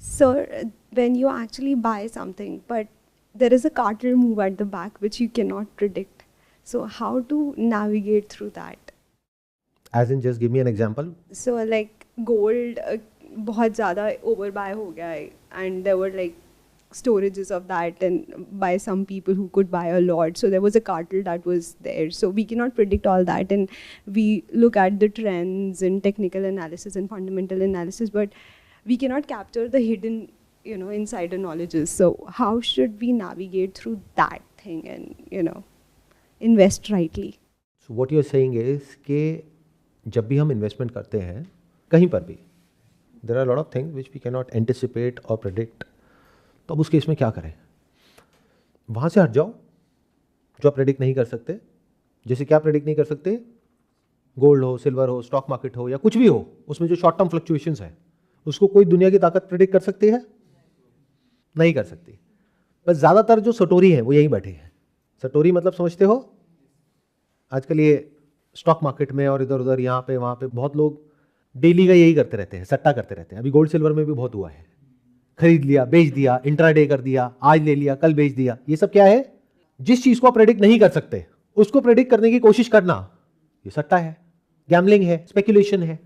So when you actually buy something, but there is a cartel move at the back which you cannot predict. So how to navigate through that? As in, just give me an example. So like gold बहुत ज़्यादा overbuy हो गया है, and there were like storages of that and by some people who could buy a lot. So there was a cartel that was there. So we cannot predict all that, and we look at the trends and technical analysis and fundamental analysis, but we cannot capture the hidden, insider knowledges. So how should we navigate through that thing and, invest rightly? So what you're saying is कि जब भी हम investment करते हैं कहीं पर भी, there are a lot of things which we cannot anticipate or predict. तो अब उस केस में क्या करें? वहाँ से हट जाओ जो आप प्रेडिक्ट नहीं कर सकते. जैसे क्या प्रेडिक्ट नहीं कर सकते? गोल्ड हो, सिल्वर हो, स्टॉक मार्केट हो या कुछ भी हो, उसमें जो शॉर्ट टर्म फ्लक्चुएशंस है उसको कोई दुनिया की ताकत प्रेडिक्ट कर सकती है? नहीं कर सकती. बस ज़्यादातर जो सटोरी हैं वो यहीं बैठे हैं. सटोरी मतलब समझते हो? आजकल ये स्टॉक मार्केट में और इधर उधर यहाँ पे वहाँ पे बहुत लोग डेली का यही करते रहते हैं, सट्टा करते रहते हैं. अभी गोल्ड सिल्वर में भी बहुत हुआ है. खरीद लिया, बेच दिया, इंट्राडे कर दिया, आज ले लिया, कल बेच दिया. ये सब क्या है? जिस चीज़ को आप प्रेडिक्ट नहीं कर सकते उसको प्रेडिक्ट करने की कोशिश करना, ये सट्टा है, गैम्बलिंग है, स्पेकुलेशन है.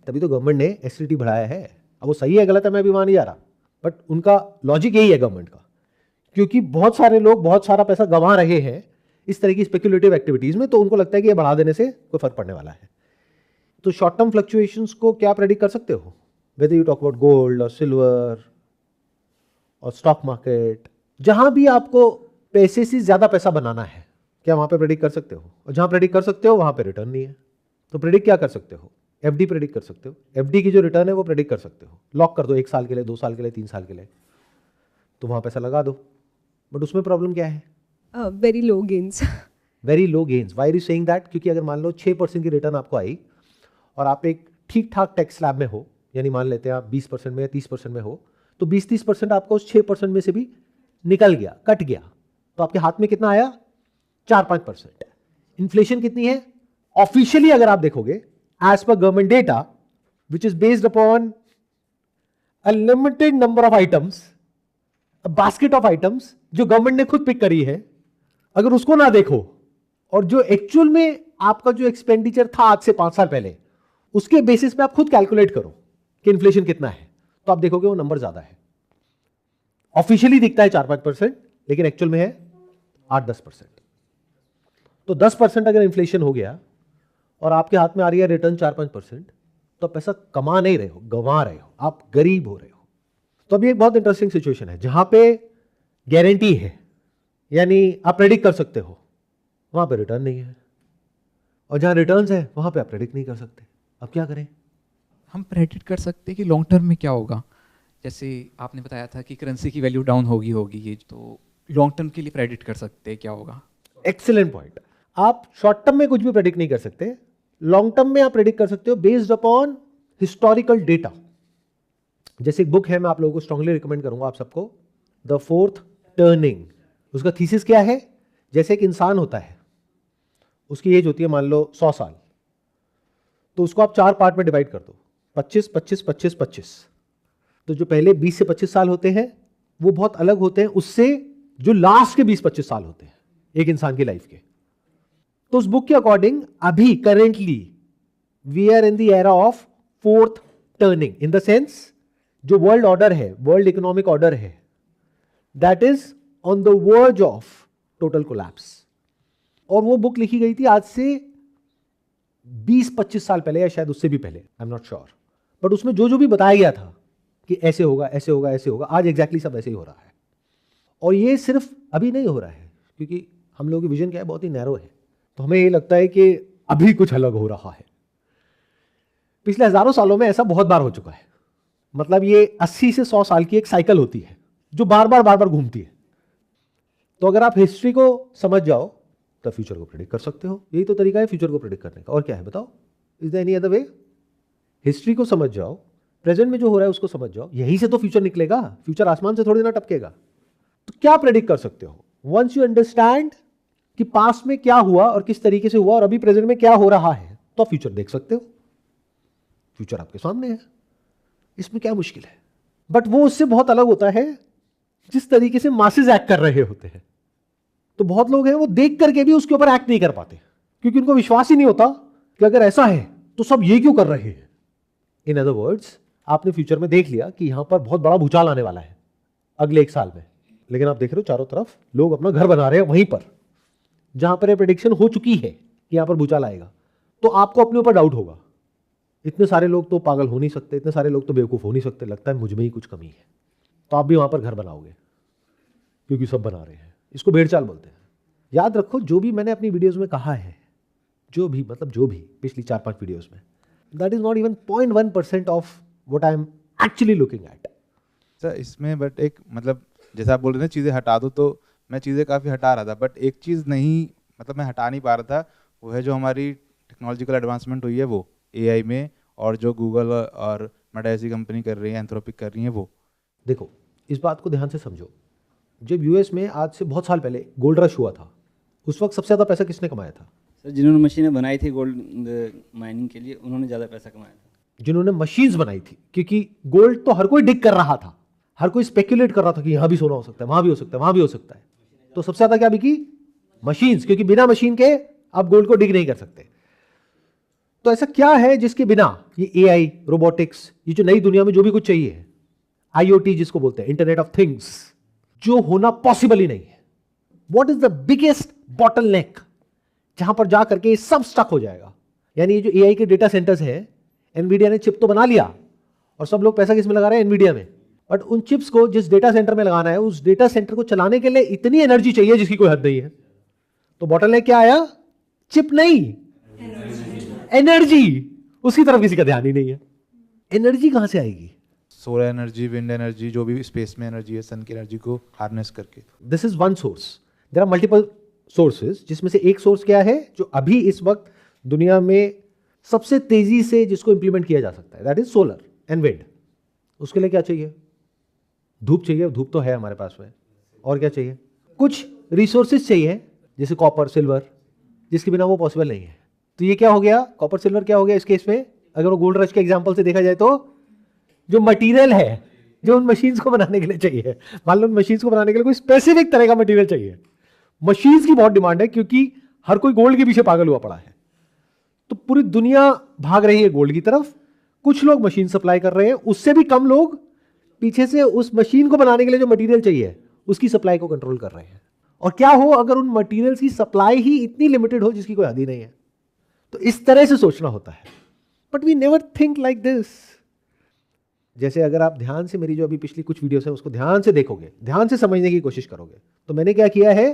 तभी तो गवर्नमेंट ने एससीटी बढ़ाया है. अब वो सही है गलत है मैं भी वहाँ नहीं जा रहा, बट उनका लॉजिक यही है गवर्नमेंट का, क्योंकि बहुत सारे लोग बहुत सारा पैसा गंवा रहे हैं इस तरह की स्पेकुलेटिव एक्टिविटीज में, तो उनको लगता है कि ये बढ़ा देने से कोई फर्क पड़ने वाला है. तो शॉर्ट टर्म फ्लक्चुएशंस को क्या प्रेडिक्ट कर सकते हो? Whether you talk about gold और सिल्वर और स्टॉक मार्केट, जहां भी आपको पैसे से ज्यादा पैसा बनाना है, क्या वहां पे प्रेडिक्ट कर सकते हो? और जहां प्रेडिक्ट कर सकते हो वहां पे रिटर्न नहीं है, तो प्रेडिक्ट क्या कर सकते हो? एफडी प्रेडिक्ट कर सकते हो. एफडी की जो रिटर्न है वो प्रेडिक्ट कर सकते हो. लॉक कर दो 1 साल के लिए, 2 साल के लिए, 3 साल के लिए, तो वहां पैसा लगा दो. बट उसमें प्रॉब्लम क्या है? Very low gains. Very low gains. Why are you saying that? क्योंकि अगर मान लो 6% की रिटर्न आपको आई और आप एक ठीक ठाक टैक्स स्लैब में हो, यानी मान लेते हैं आप 20% में या 30% में हो, तो 20-30% आपको उस 6% में से भी निकल गया, कट गया, तो आपके हाथ में कितना आया? 4-5%. इन्फ्लेशन कितनी है ऑफिशियली अगर आप देखोगे, as per government data which is based upon a limited number of items, basket of items जो गवर्नमेंट ने खुद पिक करी है, अगर उसको ना देखो और जो एक्चुअल में आपका जो एक्सपेंडिचर था आज से 5 साल पहले, उसके बेसिस पे आप खुद कैलकुलेट करो कि इन्फ्लेशन कितना है, तो आप देखोगे वो नंबर ज्यादा है. ऑफिशियली दिखता है 4-5%, लेकिन एक्चुअल में है 8-10%. तो 10% अगर इन्फ्लेशन हो गया और आपके हाथ में आ रही है रिटर्न 4-5%, तो आप पैसा कमा नहीं रहे हो, गंवा रहे हो, आप गरीब हो रहे हो. तो अभी एक बहुत इंटरेस्टिंग सिचुएशन है जहां पे गारंटी है, यानी आप प्रेडिक्ट कर सकते हो, वहां पे रिटर्न नहीं है, और जहां रिटर्न्स है वहां पे आप प्रेडिक्ट नहीं कर सकते. अब क्या करें? हम प्रेडिक्ट कर सकते हैं कि लॉन्ग टर्म में क्या होगा. जैसे आपने बताया था कि करेंसी की वैल्यू डाउन होगी ये, तो लॉन्ग टर्म के लिए प्रेडिक्ट कर सकते हैं क्या होगा. Excellent point. आप शॉर्ट टर्म में कुछ भी प्रेडिक्ट नहीं कर सकते, लॉन्ग टर्म में आप प्रेडिक्ट कर सकते हो बेस्ड अपॉन हिस्टोरिकल डेटा. जैसे एक बुक है, मैं आप लोगों को स्ट्रांगली रिकमेंड करूंगा आप सबको, द फोर्थ टर्निंग. उसका थीसिस क्या है? जैसे एक इंसान होता है, उसकी एज होती है मान लो 100 साल, तो उसको आप 4 पार्ट में डिवाइड कर दो, 25, 25, 25, 25. तो जो पहले 20 से 25 साल होते हैं वो बहुत अलग होते हैं उससे जो लास्ट के 20-25 साल होते हैं एक इंसान की लाइफ के. तो उस बुक के अकॉर्डिंग अभी currently we are in the era of fourth turning, in the sense जो वर्ल्ड ऑर्डर है, वर्ल्ड इकोनॉमिक ऑर्डर है, that is on the verge of total collapse. और वो बुक लिखी गई थी आज से 20-25 साल पहले या शायद उससे भी पहले, आई एम नॉट श्योर. बट उसमें जो जो भी बताया गया था कि ऐसे होगा, ऐसे होगा, ऐसे होगा, आज एग्जैक्टली सब ऐसे ही हो रहा है. और ये सिर्फ अभी नहीं हो रहा है, क्योंकि हम लोगों की विजन क्या है, बहुत ही नैरो है, तो हमें ये लगता है कि अभी कुछ अलग हो रहा है. पिछले हजारों सालों में ऐसा बहुत बार हो चुका है. मतलब ये 80 से 100 साल की एक साइकिल होती है जो बार बार घूमती है. तो अगर आप हिस्ट्री को समझ जाओ तो फ्यूचर को प्रेडिक्ट कर सकते हो. यही तो तरीका है फ्यूचर को प्रेडिक्ट करने का. और क्या है बताओ? Is there any other way? History को समझ जाओ, प्रेजेंट में जो हो रहा है उसको समझ जाओ, यही से तो फ्यूचर निकलेगा. फ्यूचर आसमान से थोड़ी ना टपकेगा. तो क्या प्रेडिक्ट कर सकते हो? वंस यू अंडरस्टैंड कि पास्ट में क्या हुआ और किस तरीके से हुआ और अभी प्रेजेंट में क्या हो रहा है, तो फ्यूचर देख सकते हो. फ्यूचर आपके सामने है, इसमें क्या मुश्किल है? बट वो उससे बहुत अलग होता है जिस तरीके से मासेस एक्ट कर रहे होते हैं। तो बहुत लोग हैं वो देख करके भी उसके ऊपर एक्ट नहीं कर पाते, क्योंकि उनको विश्वास ही नहीं होता कि अगर ऐसा है तो सब ये क्यों कर रहे हैं। इन अदर वर्ड्स, आपने फ्यूचर में देख लिया कि यहां पर बहुत बड़ा भूचाल आने वाला है अगले 1 साल में, लेकिन आप देख रहे हो चारों तरफ लोग अपना घर बना रहे हैं वहीं पर जहां पर यह प्रेडिक्शन हो चुकी है कि यहां पर भूचाल आएगा। तो आपको अपने ऊपर डाउट होगा, इतने सारे लोग तो पागल हो नहीं सकते, इतने सारे लोग तो बेवकूफ हो नहीं सकते, लगता है मुझ में ही कुछ कमी है। तो आप भी वहां पर घर बनाओगे क्योंकि सब बना रहे हैं। इसको भेड़चाल बोलते हैं। याद रखो, जो भी मैंने अपनी वीडियोस में कहा है, जो भी पिछली 4-5 वीडियोस में, that is not even 0.1% of what I am actually looking at. Sir इसमें बट एक मतलब जैसा आप बोल रहे थे चीज़ें हटा दो, तो मैं चीज़ें काफ़ी हटा रहा था, बट एक चीज़ नहीं मतलब मैं हटा नहीं पा रहा था, वो है जो हमारी टेक्नोलॉजिकल एडवांसमेंट हुई है वो एआई में, और जो गूगल और मेटा ऐसी कंपनी कर रही है, एंथ्रोपिक कर रही है वो। देखो, इस बात को ध्यान से समझो। जब यूएस में आज से बहुत साल पहले गोल्ड रश हुआ था, उस वक्त सबसे ज़्यादा पैसा किसने कमाया था? सर जिन्होंने मशीनें बनाई थी गोल्ड माइनिंग के लिए, उन्होंने ज़्यादा पैसा कमाया था। जिन्होंने मशीन्स बनाई थी, क्योंकि गोल्ड तो हर कोई डिग कर रहा था, हर कोई स्पेक्युलेट कर रहा था कि यहां भी सोना हो सकता है, वहां भी हो सकता है, वहां भी हो सकता है। तो सबसे ज्यादा क्या बिकी? मशीन्स, क्योंकि बिना मशीन के आप गोल्ड को डिग नहीं कर सकते। तो ऐसा क्या है जिसके बिना ये एआई, रोबोटिक्स, ये जो नई दुनिया में जो भी कुछ चाहिए, आईओटी जिसको बोलते हैं, इंटरनेट ऑफ थिंग्स, जो होना पॉसिबल ही नहीं है। What is the biggest bottleneck जहां पर जा करके सब स्टक हो जाएगा? यानी ये जो एआई के डेटा सेंटर्स हैं, एनवीडिया ने चिप तो बना लिया और सब लोग पैसा किसमें लगा रहे हैं? एनवीडिया में। बट उन चिप्स को जिस डेटा सेंटर में लगाना है, उस डेटा सेंटर को चलाने के लिए इतनी एनर्जी चाहिए जिसकी कोई हद नहीं है। तो बॉटलनेक क्या आया? चिप नहीं, एनर्जी। उसकी तरफ किसी का ध्यान ही नहीं है। एनर्जी कहां से आएगी? सोलर एनर्जी, विंड एनर्जी, जो भी स्पेस में एनर्जी है, सन की एनर्जी को हार्नेस करके। This is one source. There are multiple sources, जिसमें से एक सोर्स क्या है जो अभी इस वक्त दुनिया में सबसे तेजी से जिसको इंप्लीमेंट किया जा सकता है, that is solar and wind. उसके लिए क्या चाहिए? धूप चाहिए। धूप तो है हमारे पास में। और क्या चाहिए? कुछ रिसोर्सेज चाहिए, जैसे कॉपर, सिल्वर, जिसके बिना वो पॉसिबल नहीं है। तो ये क्या हो गया? कॉपर सिल्वर क्या हो गया इस केस में? अगर वो गोल्ड रश के एग्जांपल से देखा जाए तो जो मटेरियल है जो उन मशीन्स को बनाने के लिए चाहिए, मान लो उन मशीन्स को बनाने के लिए कोई स्पेसिफिक तरह का मटेरियल चाहिए। मशीन्स की बहुत डिमांड है क्योंकि हर कोई गोल्ड के पीछे पागल हुआ पड़ा है। तो पूरी दुनिया भाग रही है गोल्ड की तरफ। कुछ लोग मशीन सप्लाई कर रहे हैं, उससे भी कम लोग पीछे से उस मशीन को बनाने के लिए जो मटेरियल चाहिए उसकी सप्लाई को कंट्रोल कर रहे हैं। और क्या हो अगर उन मटेरियल्स की सप्लाई ही इतनी लिमिटेड हो जिसकी कोई हद ही नहीं है? तो इस तरह से सोचना होता है। But we never think like this. जैसे अगर आप ध्यान से मेरी जो अभी पिछली कुछ वीडियोस हैं उसको ध्यान से देखोगे, ध्यान से समझने की कोशिश करोगे, तो मैंने क्या किया है,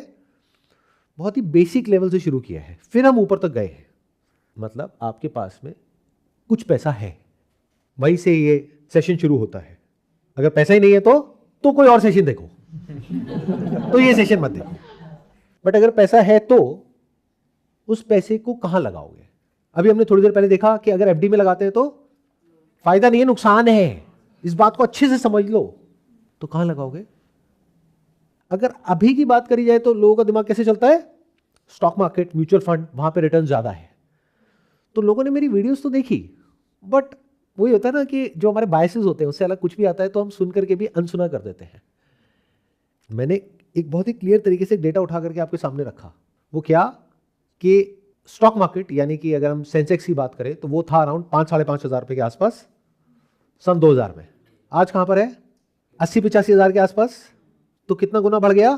बहुत ही बेसिक लेवल से शुरू किया है, फिर हम ऊपर तक गए हैं। मतलब आपके पास में कुछ पैसा है, वहीं से ये सेशन शुरू होता है। अगर पैसा ही नहीं है तो कोई और सेशन देखो तो ये सेशन मत देखो। बट अगर पैसा है तो उस पैसे को कहां लगाओगे? अभी हमने थोड़ी देर पहले देखा कि अगर एफडी में लगाते हैं तो फायदा नहीं है, नुकसान है। इस बात को अच्छे से समझ लो। तो कहां लगाओगे? अगर अभी की बात करी जाए तो लोगों का दिमाग कैसे चलता है? स्टॉक मार्केट, म्यूचुअल फंड, वहां पे रिटर्न ज्यादा है। तो लोगों ने मेरी वीडियोस तो देखी, बट वही होता है ना कि जो हमारे बायसेस होते हैं उससे अलग कुछ भी आता है तो हम सुन करके भी अनसुना कर देते हैं। मैंने एक बहुत ही क्लियर तरीके से डेटा उठा करके आपके सामने रखा। वो क्या कि स्टॉक मार्केट, यानी कि अगर हम सेंसेक्स की बात करें तो वो था अराउंड 5-5.5 हज़ार रुपये के आसपास सन 2000 में। आज कहां पर है? 80-85 हज़ार के आसपास। तो कितना गुना बढ़ गया?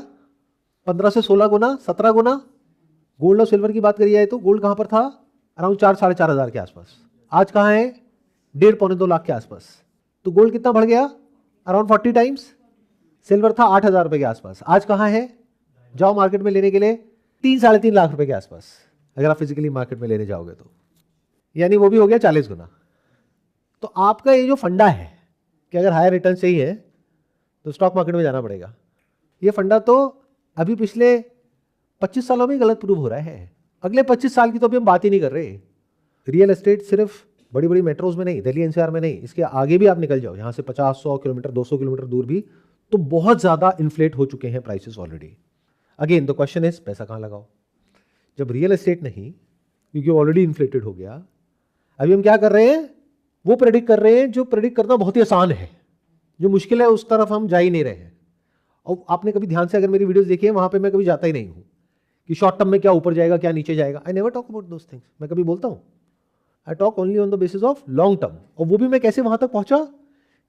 15 से 16 गुना, 17 गुना। गोल्ड और सिल्वर की बात करी जाए तो गोल्ड कहां पर था? अराउंड 4-4.5 हज़ार के आसपास। आज कहां है? 1.5-2 लाख के आसपास। तो गोल्ड कितना बढ़ गया? Around 40 times. सिल्वर था 8,000 रुपये के आसपास। आज कहां है? जाओ मार्केट में लेने के लिए 3-3.5 लाख रुपए के आसपास, अगर आप फिजिकली मार्केट में लेने जाओगे तो, यानी वो भी हो गया 40 गुना। तो आपका ये जो फंडा है कि अगर हायर रिटर्न चाहिए तो स्टॉक मार्केट में जाना पड़ेगा, ये फंडा तो अभी पिछले 25 सालों में गलत प्रूव हो रहा है। अगले 25 साल की तो अभी हम बात ही नहीं कर रहे। रियल एस्टेट सिर्फ बड़ी बड़ी मेट्रोज में नहीं, दिल्ली एनसीआर में नहीं, इसके आगे भी आप निकल जाओ, यहाँ से 50-100 किलोमीटर, 200 किलोमीटर दूर भी, तो बहुत ज़्यादा इन्फ्लेट हो चुके हैं prices already. Again the question is, पैसा कहाँ लगाओ? जब रियल एस्टेट नहीं, क्योंकि ऑलरेडी इन्फ्लेटेड हो गया, अभी हम क्या कर रहे हैं? वो प्रेडिक्ट कर रहे हैं जो प्रेडिक्ट करना बहुत ही आसान है, जो मुश्किल है उस तरफ हम जा ही नहीं रहे हैं। और आपने कभी ध्यान से अगर मेरी वीडियोस देखी है, वहाँ पे मैं कभी जाता ही नहीं हूँ कि शॉर्ट टर्म में क्या ऊपर जाएगा क्या नीचे जाएगा। I never talk about those things. मैं कभी बोलता हूँ? I talk only on the basis of long term. और वो भी मैं कैसे वहाँ तक पहुँचा,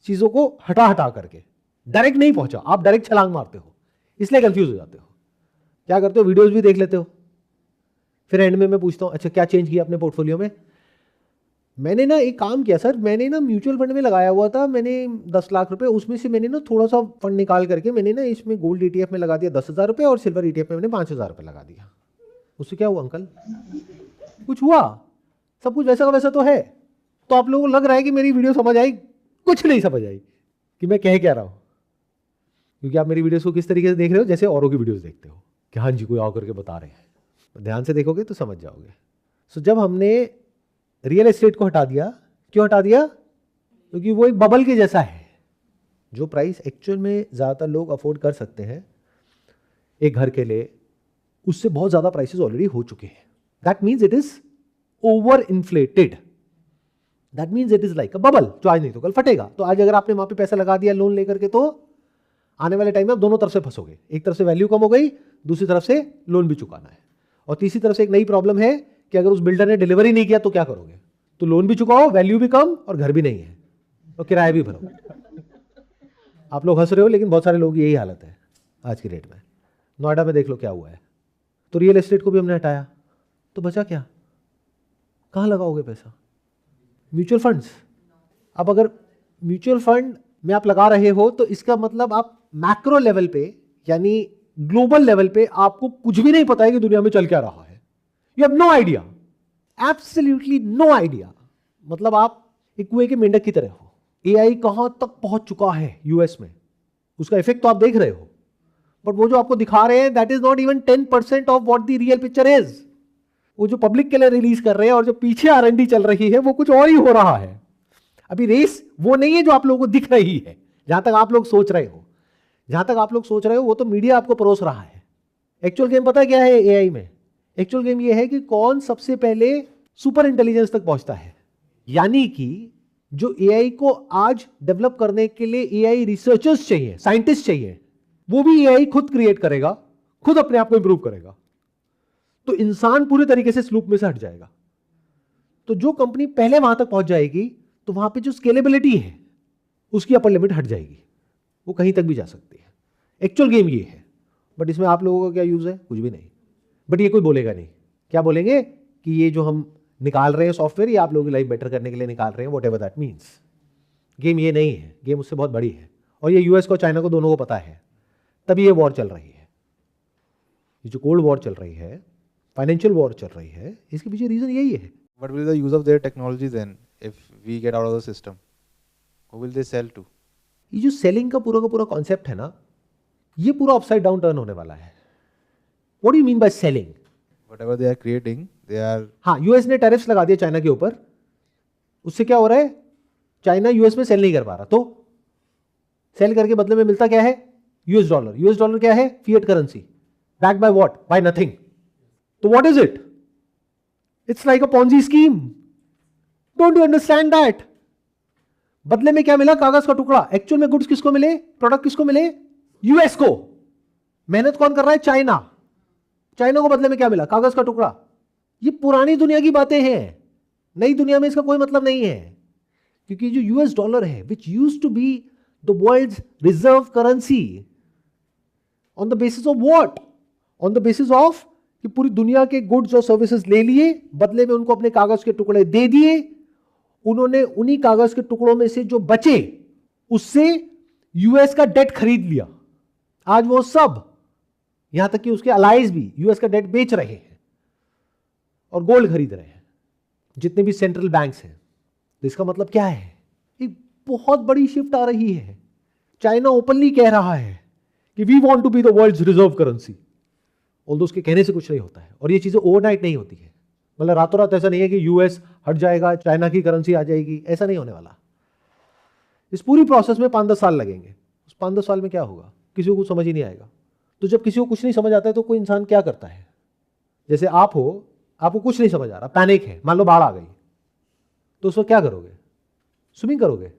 चीज़ों को हटा हटा करके, डायरेक्ट नहीं पहुँचा। आप डायरेक्ट छलांग मारते हो, इसलिए कंफ्यूज हो जाते हो। क्या करते हो, वीडियोज़ भी देख लेते हो, फिर एंड में मैं पूछता हूँ अच्छा क्या चेंज किया अपने पोर्टफोलियो में। मैंने ना एक काम किया सर, मैंने ना म्यूचुअल फंड में लगाया हुआ था मैंने 10 लाख रुपए, उसमें से मैंने ना थोड़ा सा फंड निकाल करके मैंने ना इसमें गोल्ड ETF में लगा दिया 10,000 रुपये और सिल्वर ETF में मैंने 5,000 रुपये लगा दिया। उससे क्या हुआ अंकल? कुछ हुआ? सब कुछ वैसा का वैसा तो है। तो आप लोगों को लग रहा है कि मेरी वीडियो समझ आई? कुछ नहीं समझ आई कि मैं कह क्या रहा हूँ, क्योंकि आप मेरी वीडियोस को किस तरीके से देख रहे हो, जैसे औरों की वीडियोस देखते हो कि हाँ जी कोई आओ करके बता रहे हैं। ध्यान से देखोगे तो समझ जाओगे। सो जब हमने रियल एस्टेट को हटा दिया, क्यों हटा दिया? क्योंकि वो एक बबल के जैसा है। जो प्राइस एक्चुअल में ज़्यादातर लोग अफोर्ड कर सकते हैं एक घर के लिए, उससे बहुत ज़्यादा प्राइसेस ऑलरेडी हो चुके हैं। That means it is over inflated. That means it is like a bubble जो आज नहीं तो कल फटेगा। तो आज अगर आपने वहां पे पैसा लगा दिया लोन लेकर के, तो आने वाले टाइम में आप दोनों तरफ से फंसोगे। एक तरफ से वैल्यू कम हो गई, दूसरी तरफ से लोन भी चुकाना है, और तीसरी तरफ से एक नई प्रॉब्लम है कि अगर उस बिल्डर ने डिलीवरी नहीं किया तो क्या करोगे? तो लोन भी चुकाओ, वैल्यू भी कम, और घर भी नहीं है, तो किराया भी भरो। आप लोग हंस रहे हो, लेकिन बहुत सारे लोग यही हालत है आज की डेट में। नोएडा में देख लो क्या हुआ है। तो रियल एस्टेट को भी हमने हटाया, तो बचा क्या? कहाँ लगाओगे पैसा? Mutual funds. अब अगर म्यूचुअल फंड में आप लगा रहे हो तो इसका मतलब आप मैक्रो लेवल पे यानी ग्लोबल लेवल पे आपको कुछ भी नहीं पता है कि दुनिया में चल क्या रहा है। You have no idea, absolutely no idea. मतलब आप एक कुएं के मेंढक की तरह हो। AI कहां तक पहुंच चुका है यूएस में, उसका इफेक्ट तो आप देख रहे हो, बट वो जो आपको दिखा रहे हैं that is not even 10% of what the real picture is. वो जो पब्लिक के लिए रिलीज कर रहे हैं और जो पीछे R&D चल रही है वो कुछ और ही हो रहा है। अभी रेस वो नहीं है जो आप लोगों को दिख रही है। जहां तक आप लोग सोच रहे हो, जहां तक आप लोग सोच रहे हो वो तो मीडिया आपको परोस रहा है। एक्चुअल गेम पता है क्या है AI में? एक्चुअल गेम ये है कि कौन सबसे पहले सुपर इंटेलिजेंस तक पहुंचता है। यानी कि जो AI को आज डेवलप करने के लिए AI रिसर्चर्स चाहिए, साइंटिस्ट चाहिए, वो भी AI खुद क्रिएट करेगा, खुद अपने आप को इंप्रूव करेगा। तो इंसान पूरे तरीके से स्लूप में से हट जाएगा। तो जो कंपनी पहले वहां तक पहुंच जाएगी तो वहां पे जो स्केलेबिलिटी है उसकी अपर लिमिट हट जाएगी, वो कहीं तक भी जा सकती है। एक्चुअल गेम ये है, बट इसमें आप लोगों का क्या यूज है? कुछ भी नहीं। बट ये कोई बोलेगा नहीं। क्या बोलेंगे? कि ये जो हम निकाल रहे हैं सॉफ्टवेयर, ये आप लोगों की लाइफ बेटर करने के लिए निकाल रहे हैं, what ever that means. Game ये नहीं है, गेम उससे बहुत बड़ी है, और ये यूएस को चाइना को दोनों को पता है, तभी ये वॉर चल रही है। ये जो कोल्ड वॉर चल रही है, फाइनेंशियल वॉर चल रही है, इसके पीछे रीजन यही है। What will be the use of their technology then if we get out of the system? Who will they sell to? ये जो सेलिंग का पूरा कॉन्सेप्ट है ना, ये पूरा अपसाइड डाउन टर्न होने वाला है। What do you mean by selling? Whatever they are creating, they are हाँ, यूएस ने टैरिफ्स लगा दिए चाइना के ऊपर, उससे क्या हो रहा है? चाइना यूएस में सेल नहीं कर पा रहा, तो सेल करके बदले में मिलता क्या है? US dollar. यूएस डॉलर क्या है? Fiat currency, backed by what? By nothing. तो what is it? It's like a Ponzi scheme. Don't you understand that? बदले में क्या मिला? कागज का टुकड़ा। एक्चुअल में गुड्स किसको मिले? प्रोडक्ट किसको मिले? यूएस को। मेहनत कौन कर रहा है? चाइना। चाइना को बदले में क्या मिला? कागज का टुकड़ा। ये पुरानी दुनिया की बातें हैं, नई दुनिया में इसका कोई मतलब नहीं है। क्योंकि जो यूएस डॉलर है, which used to be the world's reserve currency, on the basis of what? On the basis of कि पूरी दुनिया के गुड्स और सर्विसेज ले लिए, बदले में उनको अपने कागज के टुकड़े दे दिए। उन्होंने उन्हीं कागज के टुकड़ों में से जो बचे उससे यूएस का डेट खरीद लिया। आज वो सब, यहां तक कि उसके अलाइज भी यूएस का डेट बेच रहे हैं और गोल्ड खरीद रहे हैं, जितने भी सेंट्रल बैंक्स हैं। तो इसका मतलब क्या है? एक बहुत बड़ी शिफ्ट आ रही है। चाइना ओपनली कह रहा है कि we want to be the world's reserve currency, although उसके कहने से कुछ नहीं होता है। और ये चीजें ओवरनाइट नहीं होती है, मतलब रातों रात ऐसा नहीं है कि यूएस हट जाएगा, चाइना की करेंसी आ जाएगी, ऐसा नहीं होने वाला। इस पूरी प्रोसेस में 5-10 साल लगेंगे। उस 5-10 साल में क्या होगा किसी को कुछ समझ ही नहीं आएगा। तो जब किसी को कुछ नहीं समझ आता है तो कोई इंसान क्या करता है? जैसे आप हो, आपको कुछ नहीं समझ आ रहा, पैनिक है, मान लो बाढ़ आ गई, तो उस वक्त क्या करोगे? स्विमिंग करोगे?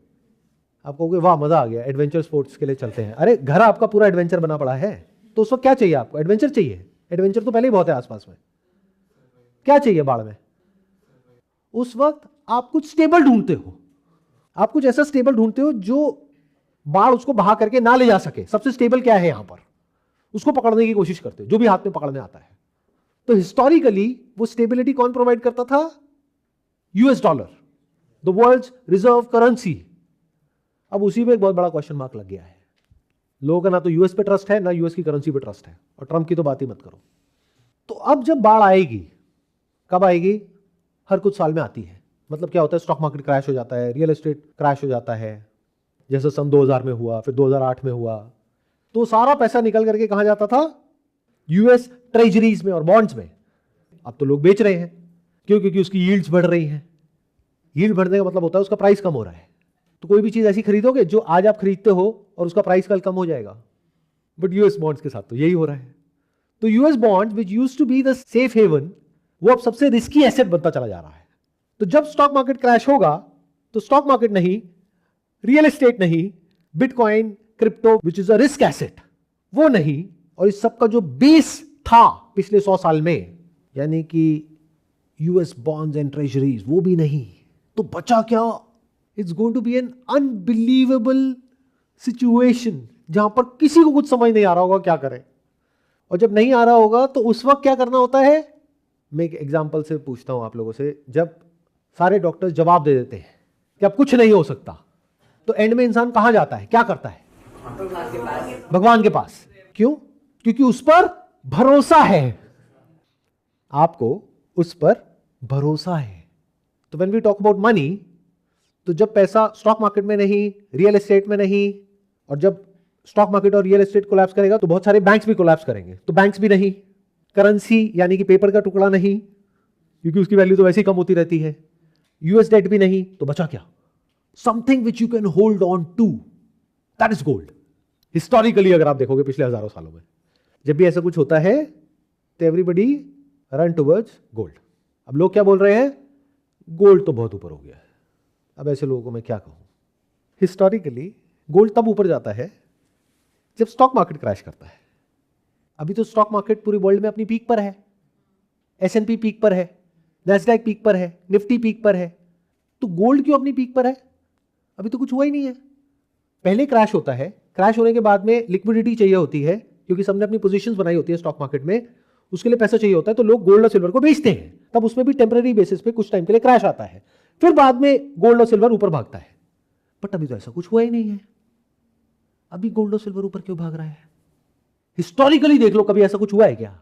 आप कहोगे वाह मजा आ गया, एडवेंचर स्पोर्ट्स के लिए चलते हैं। अरे घर आपका पूरा एडवेंचर बना पड़ा है, तो उस वक्त क्या चाहिए आपको? एडवेंचर चाहिए। एडवेंचर तो पहले ही बहुत है आसपास में। क्या चाहिए बाढ़ में? उस वक्त आप कुछ स्टेबल ढूंढते हो, आप कुछ ऐसा स्टेबल ढूंढते हो जो बाढ़ उसको बहा करके ना ले जा सके। सबसे स्टेबल क्या है यहां पर? उसको पकड़ने की कोशिश करते हो, जो भी हाथ में पकड़ में आता है। तो हिस्टोरिकली वो स्टेबिलिटी कौन प्रोवाइड करता था? US dollar, the world's reserve currency. अब उसी में एक बहुत बड़ा क्वेश्चन मार्क लग गया है। लोगों का ना तो यूएस पे ट्रस्ट है, ना यूएस की करेंसी पे ट्रस्ट है, और ट्रंप की तो बात ही मत करो। तो अब जब बाढ़ आएगी, कब आएगी? हर कुछ साल में आती है। मतलब क्या होता है? स्टॉक मार्केट क्रैश हो जाता है, रियल एस्टेट क्रैश हो जाता है, जैसे सन 2000 में हुआ, फिर 2008 में हुआ। तो सारा पैसा निकल करके कहां जाता था? यूएस ट्रेजरीज में और बॉन्ड्स में। अब तो लोग बेच रहे हैं, क्यों? क्योंकि उसकी यील्ड्स बढ़ रही हैं। यील्ड बढ़ने का मतलब होता है उसका प्राइस कम हो रहा है। तो कोई भी चीज ऐसी खरीदोगे जो आज आप खरीदते हो और उसका प्राइस कल कम हो जाएगा। बट यूएस बॉन्ड्स के साथ तो यही हो रहा है। तो US bonds which used to be the safe haven, वो अब सबसे रिस्की एसेट बनता चला जा रहा है। तो जब स्टॉक मार्केट क्रैश होगा, तो स्टॉक मार्केट नहीं, रियल एस्टेट नहीं, bitcoin, crypto which is a risk asset, वो नहीं, और इस सब का जो बेस था पिछले 100 साल में, यानी कि यूएस बॉन्ड्स एंड ट्रेजरीज, वो भी नहीं, तो बचा क्या? It's going to be an unbelievable situation जहां पर किसी को कुछ समझ नहीं आ रहा होगा क्या करें। और जब नहीं आ रहा होगा तो उस वक्त क्या करना होता है? मैं एक एग्जांपल से पूछता हूं आप लोगों से। जब सारे डॉक्टर्स जवाब दे देते हैं कि अब कुछ नहीं हो सकता, तो एंड में इंसान कहां जाता है? क्या करता है? भगवान के पास। क्यों? क्योंकि उस पर भरोसा है। आपको उस पर भरोसा है। तो when we talk about money, तो जब पैसा स्टॉक मार्केट में नहीं, रियल एस्टेट में नहीं, और जब स्टॉक मार्केट और रियल एस्टेट कोलैप्स करेगा तो बहुत सारे बैंक्स भी कोलैप्स करेंगे। तो बैंक्स भी नहीं, करेंसी यानी कि पेपर का टुकड़ा नहीं, क्योंकि उसकी वैल्यू तो वैसे ही कम होती रहती है, यूएस डेट भी नहीं, तो बचा क्या? Something which you can hold on to, that is gold. Historically अगर आप देखोगे पिछले हजारों सालों में, जब भी ऐसा कुछ होता है तो एवरीबडी रन टुवर्ड्स गोल्ड। अब लोग क्या बोल रहे हैं? गोल्ड तो बहुत ऊपर हो गया है। अब ऐसे लोगों को मैं क्या कहूं? हिस्टोरिकली गोल्ड तब ऊपर जाता है जब स्टॉक मार्केट क्रैश करता है। अभी तो स्टॉक मार्केट पूरे वर्ल्ड में अपनी पीक पर है, S&P पीक पर है, नैस्डैक पीक पर है, निफ्टी पीक पर है, तो गोल्ड क्यों अपनी पीक पर है? अभी तो कुछ हुआ ही नहीं है। पहले क्रैश होता है, क्रैश होने के बाद में लिक्विडिटी चाहिए होती है, क्योंकि सबने अपनी पोजीशंस बनाई होती है स्टॉक मार्केट में, उसके लिए पैसा चाहिए होता है, तो लोग गोल्ड और सिल्वर को बेचते हैं। तब उसमें भी टेम्पररी बेसिस पे कुछ टाइम के लिए क्रैश आता है, फिर बाद में गोल्ड और सिल्वर ऊपर भागता है। बट अभी तो ऐसा कुछ हुआ ही नहीं है। अभी गोल्ड और सिल्वर ऊपर क्यों भाग रहा है? हिस्टोरिकली देख लो, कभी ऐसा कुछ हुआ है क्या?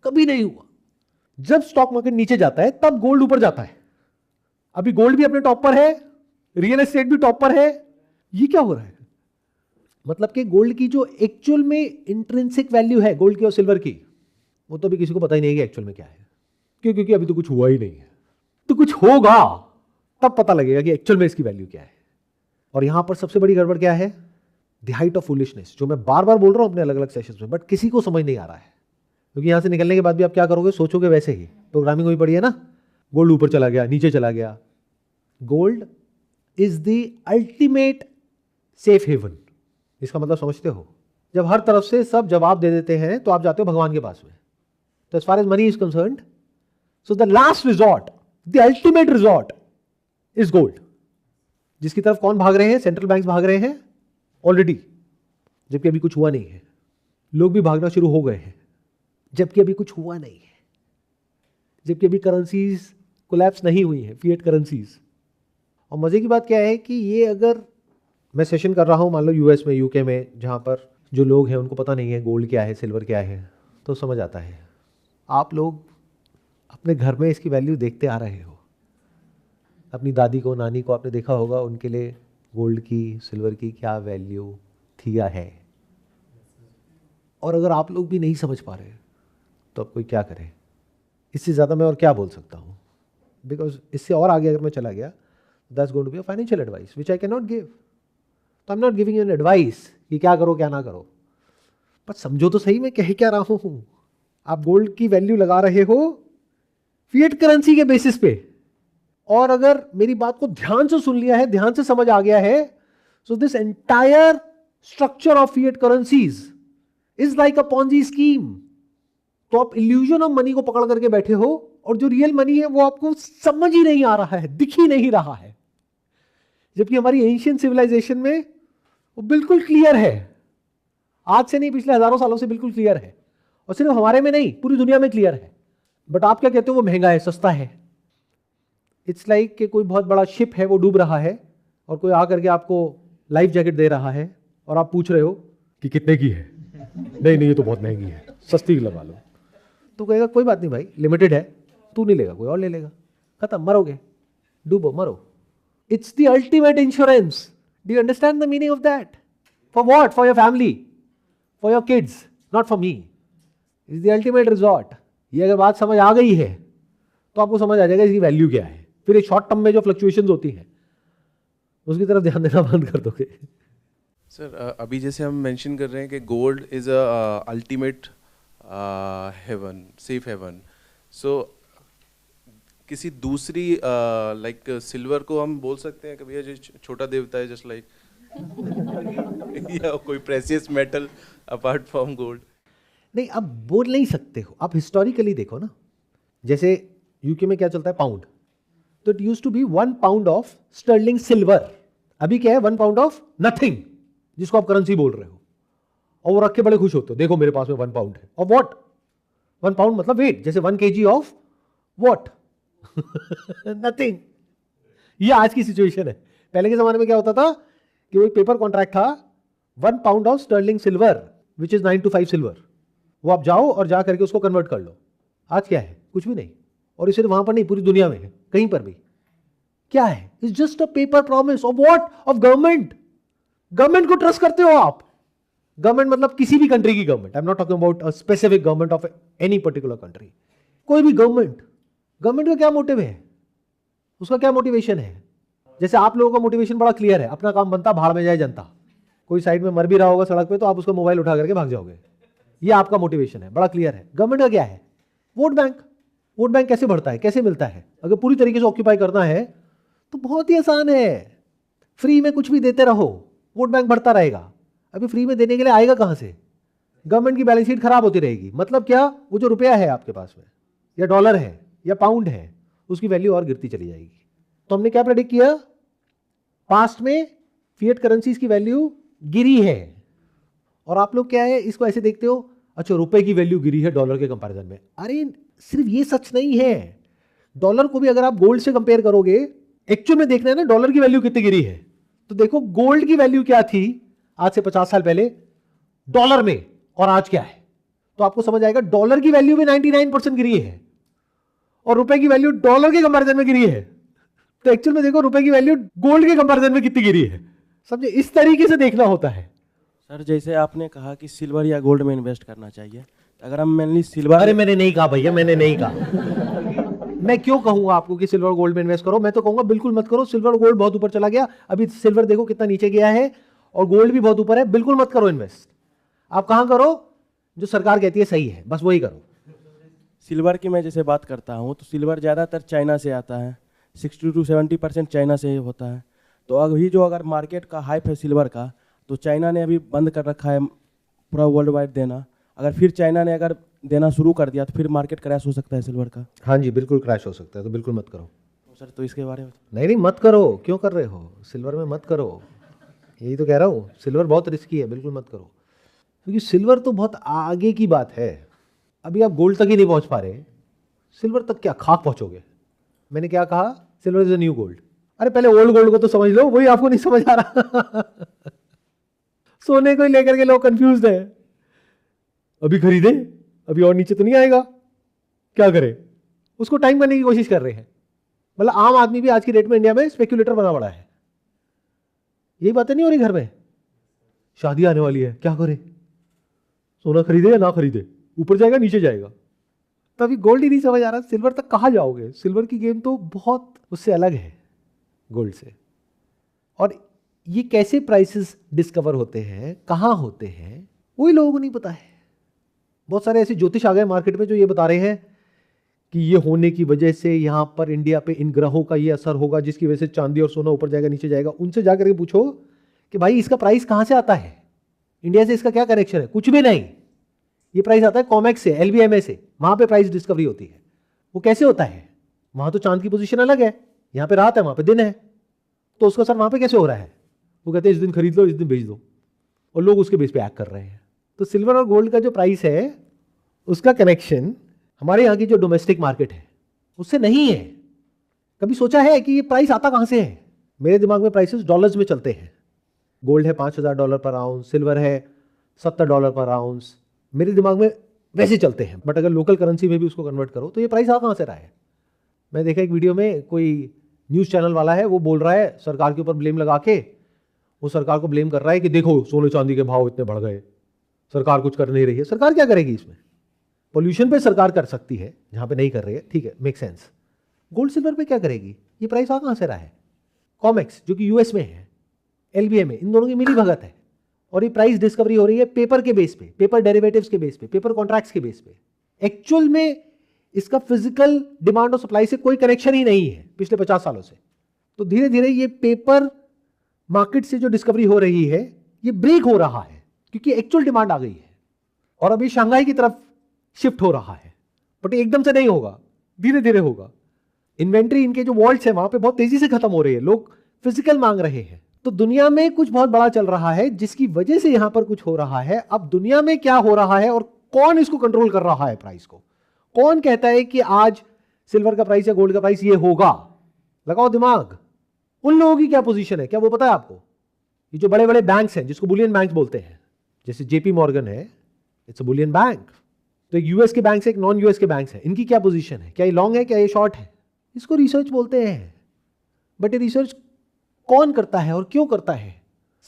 कभी नहीं हुआ। जब स्टॉक मार्केट नीचे जाता है तब गोल्ड ऊपर जाता है। अभी गोल्ड भी अपने टॉप पर है, रियल एस्टेट भी टॉप पर है। ये क्या हो रहा है? मतलब कि गोल्ड की जो एक्चुअल में इंट्रिंसिक वैल्यू है गोल्ड की और सिल्वर की, वो तो अभी किसी को पता ही नहीं है कि एक्चुअल में क्या है। क्यों? क्योंकि अभी तो कुछ हुआ ही नहीं है। तो कुछ होगा तब पता लगेगा कि एक्चुअल में इसकी वैल्यू क्या है। और यहां पर सबसे बड़ी गड़बड़ क्या है? द हाइट ऑफ फूलिशनेस, जो मैं बार बार बोल रहा हूं अपने अलग अलग सेशंस में, बट किसी को समझ नहीं आ रहा है। क्योंकि यहां से निकलने के बाद भी आप क्या करोगे? सोचोगे वैसे ही, प्रोग्रामिंग हुई पड़ी है ना, गोल्ड ऊपर चला गया, नीचे चला गया। Gold is the ultimate safe haven. इसका मतलब समझते हो? जब हर तरफ से सब जवाब दे देते हैं तो आप जाते हो भगवान के पास में। तो as far as money is concerned, so the last resort, the ultimate resort is gold, जिसकी तरफ कौन भाग रहे हैं? सेंट्रल बैंक्स भाग रहे हैं ऑलरेडी, जबकि अभी कुछ हुआ नहीं है। लोग भी भागना शुरू हो गए हैं, जबकि अभी कुछ हुआ नहीं है। जबकि अभी करेंसीज कोलैप्स नहीं हुई हैं, फिएट करेंसीज। और मजे की बात क्या है कि ये अगर मैं सेशन कर रहा हूं मान लो यूएस में, यूके में, जहां पर जो लोग हैं उनको पता नहीं है गोल्ड क्या है, सिल्वर क्या है, तो समझ आता है। आप लोग अपने घर में इसकी वैल्यू देखते आ रहे हो। अपनी दादी को, नानी को आपने देखा होगा, उनके लिए गोल्ड की, सिल्वर की क्या वैल्यू थी या है। और अगर आप लोग भी नहीं समझ पा रहे तो अब कोई क्या करे? इससे ज़्यादा मैं और क्या बोल सकता हूँ? बिकॉज इससे और आगे अगर मैं चला गया, that's going to be a financial advice which I can not give. तो I am not giving you an advice कि क्या करो क्या ना करो, बट समझो तो सही मैं कह क्या रहा हूँ। आप गोल्ड की वैल्यू लगा रहे हो फिएट करेंसी के बेसिस पे, और अगर मेरी बात को ध्यान से सुन लिया है, ध्यान से समझ आ गया है, So this entire structure of fiat currencies is like a Ponzi scheme. तो आप illusion of money को पकड़ करके बैठे हो और जो रियल मनी है वो आपको समझ ही नहीं आ रहा है, दिख ही नहीं रहा है, जबकि हमारी एंशियंट सिविलाइजेशन में वो बिल्कुल क्लियर है, आज से नहीं पिछले हजारों सालों से बिल्कुल क्लियर है, और सिर्फ हमारे में नहीं पूरी दुनिया में क्लियर है। बट आप क्या कहते हो वो महंगा है, सस्ता है। इट्स लाइक कि कोई बहुत बड़ा शिप है, वो डूब रहा है और कोई आकर के आपको लाइफ जैकेट दे रहा है और आप पूछ रहे हो कि कितने की है, नहीं नहीं ये तो बहुत महंगी है, सस्ती लगा लो। तो कहेगा कोई बात नहीं भाई, लिमिटेड है, तू नहीं लेगा कोई और ले लेगा, खत्म, मरोगे, डूबो मरो। It's the ultimate insurance. Do you understand the meaning of that? For what? For your family, for your kids, not for me. It's the ultimate resort. ये अगर बात समझ आ गई है तो आपको समझ आ जाएगा इसकी वैल्यू क्या है। फिर एक शॉर्ट टर्म में जो फ्लक्चुएशंस होती हैं उसकी तरफ ध्यान देना बंद कर दोगे। सर अभी जैसे हम मेंशन कर रहे हैं कि gold is a ultimate haven, safe haven, so किसी दूसरी लाइक सिल्वर को हम बोल सकते हैं कभी जो छोटा देवता है, जस्ट लाइक या कोई precious metal apart from gold? नहीं, आप बोल नहीं सकते हो। आप हिस्टोरिकली देखो ना, जैसे यूके में क्या चलता है, पाउंड, तो it used to be 1 pound of sterling silver. अभी क्या है, 1 पाउंड ऑफ नथिंग, जिसको आप करेंसी बोल रहे हो, और वो रख के बड़े खुश होते हो, देखो मेरे पास में 1 पाउंड है। और व्हाट? 1 पाउंड मतलब वेट, जैसे 1 kg ऑफ व्हाट? नथिंग। ये आज की सिचुएशन है। पहले के जमाने में क्या होता था कि वो एक पेपर कॉन्ट्रैक्ट था, 1 pound of sterling silver which is 9 to 5 silver, वो आप जाओ और जा करके उसको कन्वर्ट कर लो। आज क्या है? कुछ भी नहीं। और ये सिर्फ वहां पर नहीं, पूरी दुनिया में है, कहीं पर भी। क्या है? It's just a paper promise of what? Of government. Government को ट्रस्ट करते हो आप। गवर्नमेंट मतलब किसी भी कंट्री की government, I am not talking about a specific government of any particular country. कोई भी गवर्नमेंट, गवर्नमेंट का क्या मोटिव है, उसका क्या मोटिवेशन है? जैसे आप लोगों का मोटिवेशन बड़ा क्लियर है, अपना काम बनता, भाड़ में जाए जनता। कोई साइड में मर भी रहा होगा सड़क पे तो आप उसका मोबाइल उठा करके भाग जाओगे, ये आपका मोटिवेशन है, बड़ा क्लियर है। गवर्नमेंट का क्या है? Vote bank. वोट बैंक कैसे बढ़ता है, कैसे मिलता है? अगर पूरी तरीके से ऑक्यूपाई करना है तो बहुत ही आसान है, फ्री में कुछ भी देते रहो, वोट बैंक बढ़ता रहेगा। अभी फ्री में देने के लिए आएगा कहां से? गवर्नमेंट की बैलेंस शीट खराब होती रहेगी। मतलब क्या? वो जो रुपया है आपके पास में, या डॉलर है या पाउंड है, उसकी वैल्यू और गिरती चली जाएगी। तो हमने क्या प्रेडिक्ट किया? पास्ट में फिएट करेंसीज की वैल्यू गिरी है, और आप लोग क्या है, इसको ऐसे देखते हो, अच्छा रुपए की वैल्यू गिरी है डॉलर के कंपैरिजन में। अरे सिर्फ ये सच नहीं है, डॉलर को भी अगर आप गोल्ड से कंपेयर करोगे, एक्चुअल में देखना है ना डॉलर की वैल्यू कितनी गिरी है। तो देखो गोल्ड की वैल्यू क्या थी आज से 50 साल पहले डॉलर में, और आज क्या है, तो आपको समझ आएगा डॉलर की वैल्यू में 99% गिरी है और रुपए की वैल्यू डॉलर के कंपैरिजन में गिरी है। तो एक्चुअल में देखो रुपए की वैल्यू गोल्ड के कंपैरिजन में कितनी गिरी है। समझे? इस तरीके से देखना होता है। सर जैसे आपने कहा कि सिल्वर या गोल्ड में इन्वेस्ट करना चाहिए, अगर हम मेनली सिल्वर। अरे मैंने नहीं कहा भैया, मैंने नहीं कहा। मैं क्यों कहूंगा आपको कि सिल्वर गोल्ड में इन्वेस्ट करो? मैं तो कहूंगा बिल्कुल मत करो। सिल्वर गोल्ड बहुत ऊपर चला गया, अभी सिल्वर देखो कितना नीचे गया है, और गोल्ड भी बहुत ऊपर है। बिल्कुल मत करो इन्वेस्ट। आप कहां करो? जो सरकार कहती है सही है, बस वही करो। सिल्वर की मैं जैसे बात करता हूँ तो सिल्वर ज़्यादातर चाइना से आता है, 60 to 70% चाइना से होता है। तो अभी जो अगर मार्केट का हाइप है सिल्वर का, तो चाइना ने अभी बंद कर रखा है पूरा वर्ल्ड वाइड देना। अगर फिर चाइना ने अगर देना शुरू कर दिया तो फिर मार्केट क्रैश हो सकता है सिल्वर का। हाँ जी, बिल्कुल क्रैश हो सकता है, तो बिल्कुल मत करो। तो सर तो इसके बारे में नहीं मत करो। क्यों कर रहे हो? सिल्वर में मत करो, यही तो कह रहा हूँ। सिल्वर बहुत रिस्की है, बिल्कुल मत करो, क्योंकि सिल्वर तो बहुत आगे की बात है। अभी आप गोल्ड तक ही नहीं पहुंच पा रहे, सिल्वर तक क्या खाक पहुंचोगे। मैंने क्या कहा? Silver is a new gold. अरे पहले ओल्ड गोल्ड को तो समझ लो, वही आपको नहीं समझ आ रहा। सोने को ही लेकर के लोग कंफ्यूज है। अभी खरीदे, अभी और नीचे तो नहीं आएगा, क्या करें? उसको टाइम करने की कोशिश कर रहे हैं। मतलब आम आदमी भी आज की डेट में इंडिया में स्पेक्यूलेटर बना पड़ा है। यही बातें नहीं हो रही घर में, शादी आने वाली है, क्या करे, सोना खरीदे या ना खरीदे, ऊपर जाएगा नीचे जाएगा। तो अभी गोल्ड ही नहीं समझ आ रहा, सिल्वर तक कहाँ जाओगे? सिल्वर की गेम तो बहुत उससे अलग है गोल्ड से। और ये कैसे प्राइसेस डिस्कवर होते हैं, कहाँ होते हैं, वही लोगों को नहीं पता है। बहुत सारे ऐसे ज्योतिष आ गए मार्केट में जो ये बता रहे हैं कि ये होने की वजह से यहाँ पर इंडिया पे इन ग्रहों का ये असर होगा जिसकी वजह से चांदी और सोना ऊपर जाएगा नीचे जाएगा। उनसे जाकर के पूछो कि भाई इसका प्राइस कहाँ से आता है, इंडिया से इसका क्या कनेक्शन है, कुछ भी नहीं। ये प्राइस आता है कॉमेक्स से, LBMA से, वहां पे प्राइस डिस्कवरी होती है। वो कैसे होता है, वहां तो चांद की पोजीशन अलग है, यहाँ पे रात है वहां पे दिन है, तो उसका सर वहां पे कैसे हो रहा है? वो कहते हैं इस दिन खरीद लो इस दिन बेच दो, और लोग उसके बेस पे एक्ट कर रहे हैं। तो सिल्वर और गोल्ड का जो प्राइस है उसका कनेक्शन हमारे यहाँ की जो डोमेस्टिक मार्केट है उससे नहीं है। कभी सोचा है कि ये प्राइस आता कहाँ से है? मेरे दिमाग में प्राइसेस डॉलर्स में चलते हैं। गोल्ड है $5000 पर आउंस, सिल्वर है $70 पर आउंस, मेरे दिमाग में वैसे चलते हैं। बट अगर लोकल करेंसी में भी उसको कन्वर्ट करो तो ये प्राइस आ कहाँ से रहा है? मैं देखा एक वीडियो में कोई न्यूज़ चैनल वाला है, वो बोल रहा है सरकार के ऊपर ब्लेम लगा के, वो सरकार को ब्लेम कर रहा है कि देखो सोने चांदी के भाव इतने बढ़ गए, सरकार कुछ कर नहीं रही है। सरकार क्या करेगी इसमें? पोल्यूशन पे सरकार कर सकती है जहाँ पे नहीं कर रही है, ठीक है, मेक सेंस। गोल्ड सिल्वर पे क्या करेगी? ये प्राइस आ कहाँ से रहा है? कॉमेक्स जो कि US में है, LBMA, इन दोनों की मिली भगत है, और ये प्राइस डिस्कवरी हो रही है पेपर के बेस पे, पेपर डेरिवेटिव्स के बेस पे, पेपर कॉन्ट्रैक्ट्स के बेस पे। एक्चुअल में इसका फिजिकल डिमांड और सप्लाई से कोई कनेक्शन ही नहीं है पिछले 50 सालों से। तो धीरे धीरे ये पेपर मार्केट से जो डिस्कवरी हो रही है ये ब्रेक हो रहा है, क्योंकि एक्चुअल डिमांड आ गई है और अभी शंघाई की तरफ शिफ्ट हो रहा है। बट एकदम से नहीं होगा, धीरे धीरे होगा। इन्वेंट्री इनके जो वॉल्ट्स है वहां पे बहुत तेजी से खत्म हो रही है, लोग फिजिकल मांग रहे हैं। तो दुनिया में कुछ बहुत बड़ा चल रहा है जिसकी वजह से यहां पर कुछ हो रहा है। अब दुनिया में क्या हो रहा है और कौन इसको कंट्रोल कर रहा है प्राइस को? कौन कहता है कि आज सिल्वर का प्राइस या गोल्ड का प्राइस ये होगा? लगाओ दिमाग। उन लोगों की क्या पोजीशन है, क्या वो पता है आपको? ये जो बड़े बड़े बैंक्स हैं जिसको बुलियन बैंक बोलते हैं, जैसे JP मॉर्गन है, इट्स अ बुलियन बैंक। तो एक US के बैंक से एक नॉन US के बैंक है, इनकी क्या पोजीशन है? क्या ये लॉन्ग है, क्या ये शॉर्ट है? इसको रिसर्च बोलते हैं। बट ये रिसर्च कौन करता है और क्यों करता है?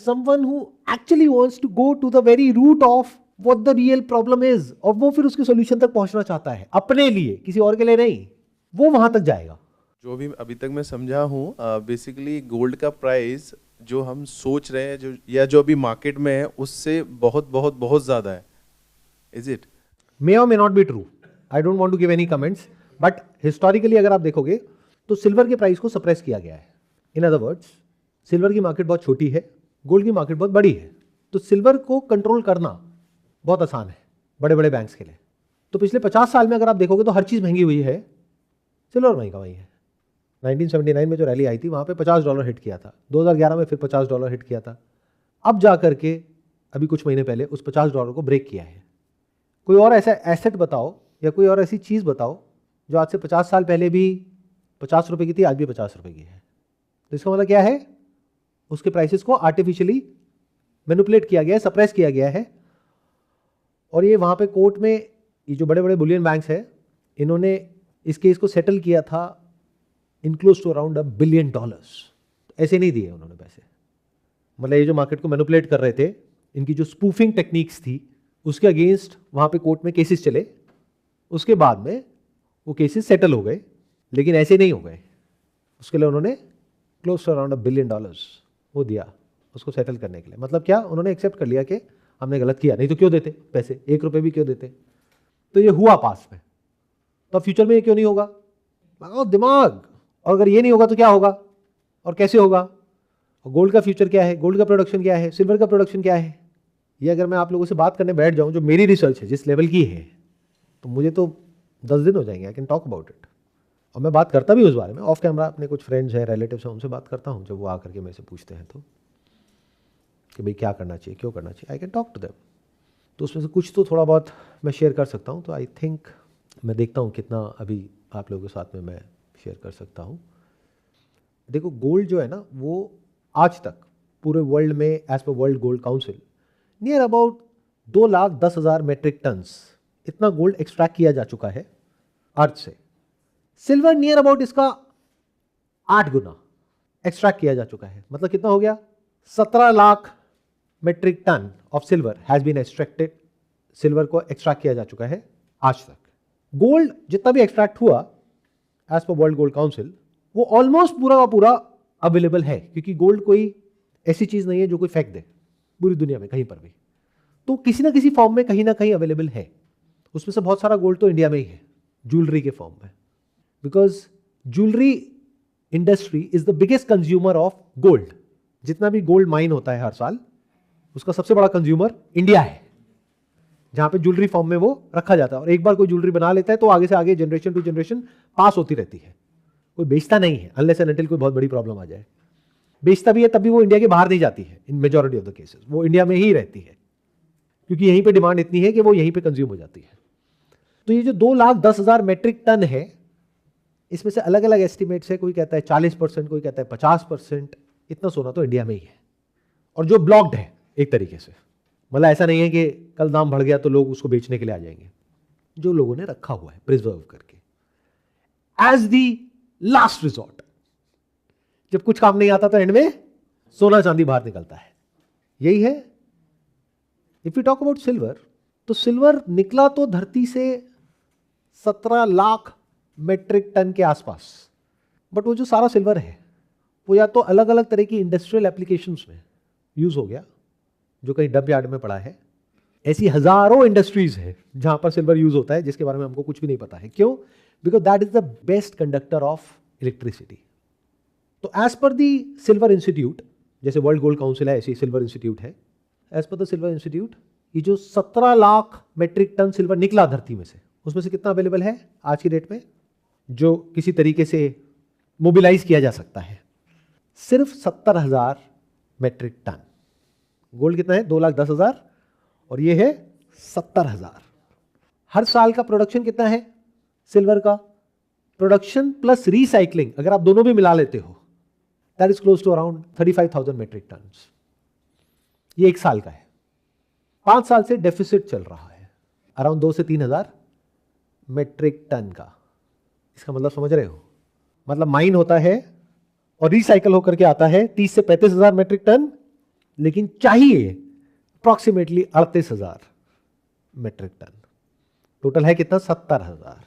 Someone who actually wants to go to the very root of what the real problem is, और वो फिर उसके सॉल्यूशन तक पहुंचना चाहता है, अपने लिए, किसी और के लिए नहीं। वो वहां तक जाएगा। जो भी अभी तक मैं समझा हूँ, बेसिकली गोल्ड का प्राइस जो हम सोच रहे हैं जो या जो अभी मार्केट में है उससे बहुत बहुत बहुत ज़्यादा है। Is it? मे और may not be true, I don't want to give any comments, but historically अगर आप देखोगे तो सिल्वर के प्राइस को सप्रेस किया गया है। इन अदर वर्ड्स, सिल्वर की मार्केट बहुत छोटी है, गोल्ड की मार्केट बहुत बड़ी है। तो सिल्वर को कंट्रोल करना बहुत आसान है बड़े बड़े बैंक्स के लिए। तो पिछले 50 साल में अगर आप देखोगे तो हर चीज़ महंगी हुई है, सिल्वर महंगा हुई है। 1979 में जो रैली आई थी वहाँ पे $50 हिट किया था, 2011 में फिर $50 हिट किया था। अब जा करके अभी कुछ महीने पहले उस $50 को ब्रेक किया है। कोई और ऐसा एसेट बताओ या कोई और ऐसी चीज़ बताओ जो आज से 50 साल पहले भी 50 रुपये की थी, आज भी 50 रुपये की है। तो इसका मतलब क्या है? उसके प्राइसेस को आर्टिफिशियली मैनिपुलेट किया गया है, सप्रेस किया गया है। और ये वहाँ पे कोर्ट में ये जो बड़े बड़े बुलियन बैंक्स हैं, इन्होंने इस केस को सेटल किया था in close to around $1 billion. ऐसे नहीं दिए उन्होंने पैसे। मतलब ये जो मार्केट को मैनिपुलेट कर रहे थे, इनकी जो स्पूफिंग टेक्निक्स थी उसके अगेंस्ट वहाँ पे कोर्ट में केसेस चले। उसके बाद में वो केसेस सेटल हो गए, लेकिन ऐसे नहीं हो गए। उसके लिए उन्होंने क्लोज टू अराउंड $1 बिलियन वो दिया उसको सेटल करने के लिए। मतलब क्या? उन्होंने एक्सेप्ट कर लिया कि हमने गलत किया, नहीं तो क्यों देते पैसे, 1 रुपये भी क्यों देते। तो ये हुआ पास में, तो फ्यूचर में ये क्यों नहीं होगा? लगाओ दिमाग। और अगर ये नहीं होगा तो क्या होगा और कैसे होगा? और गोल्ड का फ्यूचर क्या है, गोल्ड का प्रोडक्शन क्या है, सिल्वर का प्रोडक्शन क्या है? ये अगर मैं आप लोगों से बात करने बैठ जाऊं, जो मेरी रिसर्च है जिस लेवल की है, तो मुझे तो 10 दिन हो जाएंगे। आई कैन टॉक अबाउट इट। और मैं बात करता भी उस बारे में ऑफ कैमरा, अपने कुछ फ्रेंड्स हैं, रिलेटिव्स हैं, उनसे बात करता हूँ जब वो आकर के मेरे से पूछते हैं तो, कि भाई क्या करना चाहिए, क्यों करना चाहिए। I can talk to them. तो उसमें से कुछ तो थोड़ा बहुत मैं शेयर कर सकता हूँ। तो आई थिंक मैं देखता हूँ कितना अभी आप लोगों के साथ में मैं शेयर कर सकता हूँ। देखो, गोल्ड जो है ना, वो आज तक पूरे वर्ल्ड में as per world gold council near about 2,10,000 metric tons इतना गोल्ड एक्सट्रैक्ट किया जा चुका है अर्थ से। सिल्वर नियर अबाउट इसका 8 गुना एक्सट्रैक्ट किया जा चुका है। मतलब कितना हो गया? 17 lakh metric ton of silver has been extracted. Silver को एक्सट्रैक्ट किया जा चुका है आज तक। गोल्ड जितना भी एक्सट्रैक्ट हुआ as per world gold council, वो ऑलमोस्ट पूरा का पूरा अवेलेबल है, क्योंकि गोल्ड कोई ऐसी चीज नहीं है जो कोई फेंक दे पूरी दुनिया में कहीं पर भी। तो किसी ना किसी फॉर्म में कहीं ना कहीं अवेलेबल है। उसमें से बहुत सारा गोल्ड तो इंडिया में ही है, ज्वेलरी के फॉर्म में, because jewellery industry is the biggest consumer of gold जितना भी गोल्ड माइन होता है हर साल, उसका सबसे बड़ा कंज्यूमर इंडिया है, जहां पे ज्वेलरी फॉर्म में वो रखा जाता है। और एक बार कोई ज्वेलरी बना लेता है तो आगे से आगे जनरेशन टू जनरेशन पास होती रहती है। कोई बेचता नहीं है अनलेस एंड अनटिल कोई बहुत बड़ी प्रॉब्लम आ जाए। बेचता भी है तब भी वो इंडिया के बाहर नहीं जाती है, इन मेजॉरिटी ऑफ द केसेस वो इंडिया में ही रहती है, क्योंकि यहीं पे डिमांड इतनी है कि वो यहीं पे कंज्यूम हो जाती है। तो ये जो 2,10,000 मेट्रिक टन है, इसमें से अलग अलग एस्टिमेट्स है, कोई कहता है 40%, कोई कहता है 50%, इतना सोना तो इंडिया में ही है। और जो ब्लॉक्ड है एक तरीके से, मतलब ऐसा नहीं है कि कल दाम बढ़ गया तो लोग उसको बेचने के लिए आ जाएंगे, जो लोगों ने रखा हुआ है प्रिजर्व करके एज दी लास्ट रिजॉर्ट। जब कुछ काम नहीं आता तो एंड में सोना चांदी बाहर निकलता है, यही है। If you talk about silver, तो सिल्वर निकला तो धरती से 17 लाख मेट्रिक टन के आसपास, बट वो जो सारा सिल्वर है वो या तो अलग अलग तरह की इंडस्ट्रियल एप्लीकेशंस में यूज हो गया, जो कहीं डब यार्ड में पड़ा है। ऐसी हजारों इंडस्ट्रीज है जहां पर सिल्वर यूज होता है, जिसके बारे में हमको कुछ भी नहीं पता है। क्यों? Because that is the best conductor of electricity. तो as per the silver institute, जैसे वर्ल्ड गोल्ड काउंसिल है ऐसी सिल्वर इंस्टीट्यूट है, as per the silver institute ये जो 17 लाख मेट्रिक टन सिल्वर निकला धरती में से, उसमें से कितना अवेलेबल है आज की डेट में जो किसी तरीके से मोबिलाइज किया जा सकता है? सिर्फ 70,000 मेट्रिक टन। गोल्ड कितना है? 2,10,000 और ये है 70,000। हर साल का प्रोडक्शन कितना है सिल्वर का? प्रोडक्शन प्लस रिसाइकलिंग अगर आप दोनों भी मिला लेते हो, that is close to around 35,000 metric ton. ये एक साल का है। 5 साल से डेफिसिट चल रहा है अराउंड 2 से 3,000 मेट्रिक टन का। इसका मतलब समझ रहे हो? मतलब माइन होता है और रिसाइकल होकर के आता है 30 से 35,000 मेट्रिक टन, लेकिन चाहिए अप्रॉक्सीमेटली 38,000 मेट्रिक टन। टोटल है कितना? 70,000।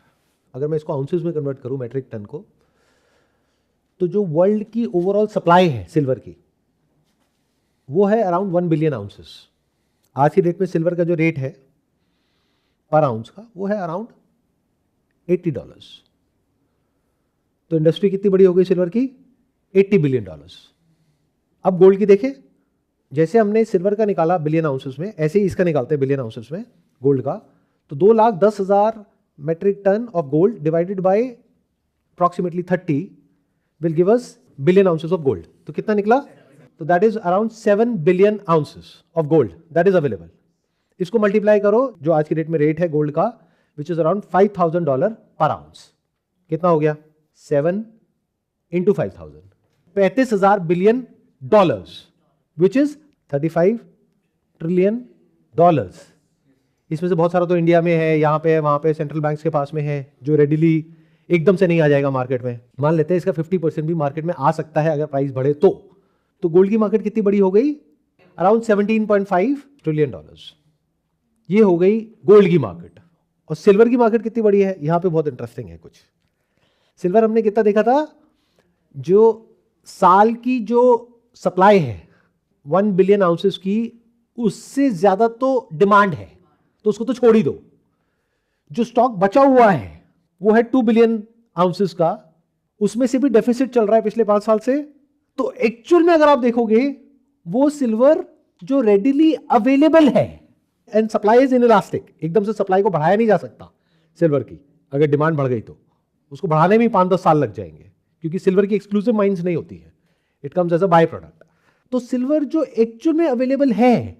अगर मैं इसको आउंसेस में कन्वर्ट करूं मेट्रिक टन को, तो जो वर्ल्ड की ओवरऑल सप्लाई है सिल्वर की वो है अराउंड 1 बिलियन आउंसेस। आज की डेट में सिल्वर का जो रेट है पर आउंस का वो है अराउंड $80। तो इंडस्ट्री कितनी बड़ी हो गई सिल्वर की? $80 बिलियन। अब गोल्ड की देखें, जैसे हमने सिल्वर का निकाला बिलियन आउंसेस में, ऐसे ही इसका निकालते हैं बिलियन आउंसेस में गोल्ड का। तो 2,10,000 metric ton of gold divided by approximately 30 will give us billion ounces of gold. तो कितना निकला? तो that is around 7 billion ounces of gold that is available. इसको मल्टीप्लाई करो जो आज की डेट में रेट है गोल्ड का, विच इज अराउंड $5,000 पर आउंस। कितना हो गया? 7 into 5,000, $35,000 billion, which is $35 trillion. इसमें से बहुत सारा तो इंडिया में है, यहाँ पे है, वहाँ पे सेंट्रल बैंक्स के पास में है, जो रेडिली एकदम से नहीं आ जाएगा मार्केट में। मान लेते हैं इसका 50% भी मार्केट में आ सकता है अगर प्राइस बढ़े तो गोल्ड की मार्केट कितनी बड़ी हो गई? Around $17.5 trillion. ये हो गई गोल्ड की मार्केट। और सिल्वर की मार्केट कितनी बड़ी है? यहां पे बहुत इंटरेस्टिंग है कुछ। सिल्वर हमने कितना देखा था? जो साल की जो सप्लाई है 1 बिलियन आउंसेस की, उससे ज्यादा तो डिमांड है, तो उसको तो छोड़ ही दो। जो स्टॉक बचा हुआ है वो है 2 बिलियन आउंसेस का, उसमें से भी डेफिसिट चल रहा है पिछले 5 साल से। तो एक्चुअल में अगर आप देखोगे वो सिल्वर जो रेडिली अवेलेबल है, एंड सप्लाई इज इनइलास्टिक, एकदम से सप्लाई को बढ़ाया नहीं जा सकता सिल्वर की। अगर डिमांड बढ़ गई तो उसको बढ़ाने में 5-10 साल लग जाएंगे, क्योंकि सिल्वर की एक्सक्लूसिव माइंस नहीं होती है, it comes as a by product. तो सिल्वर जो एक्चुअल में अवेलेबल है,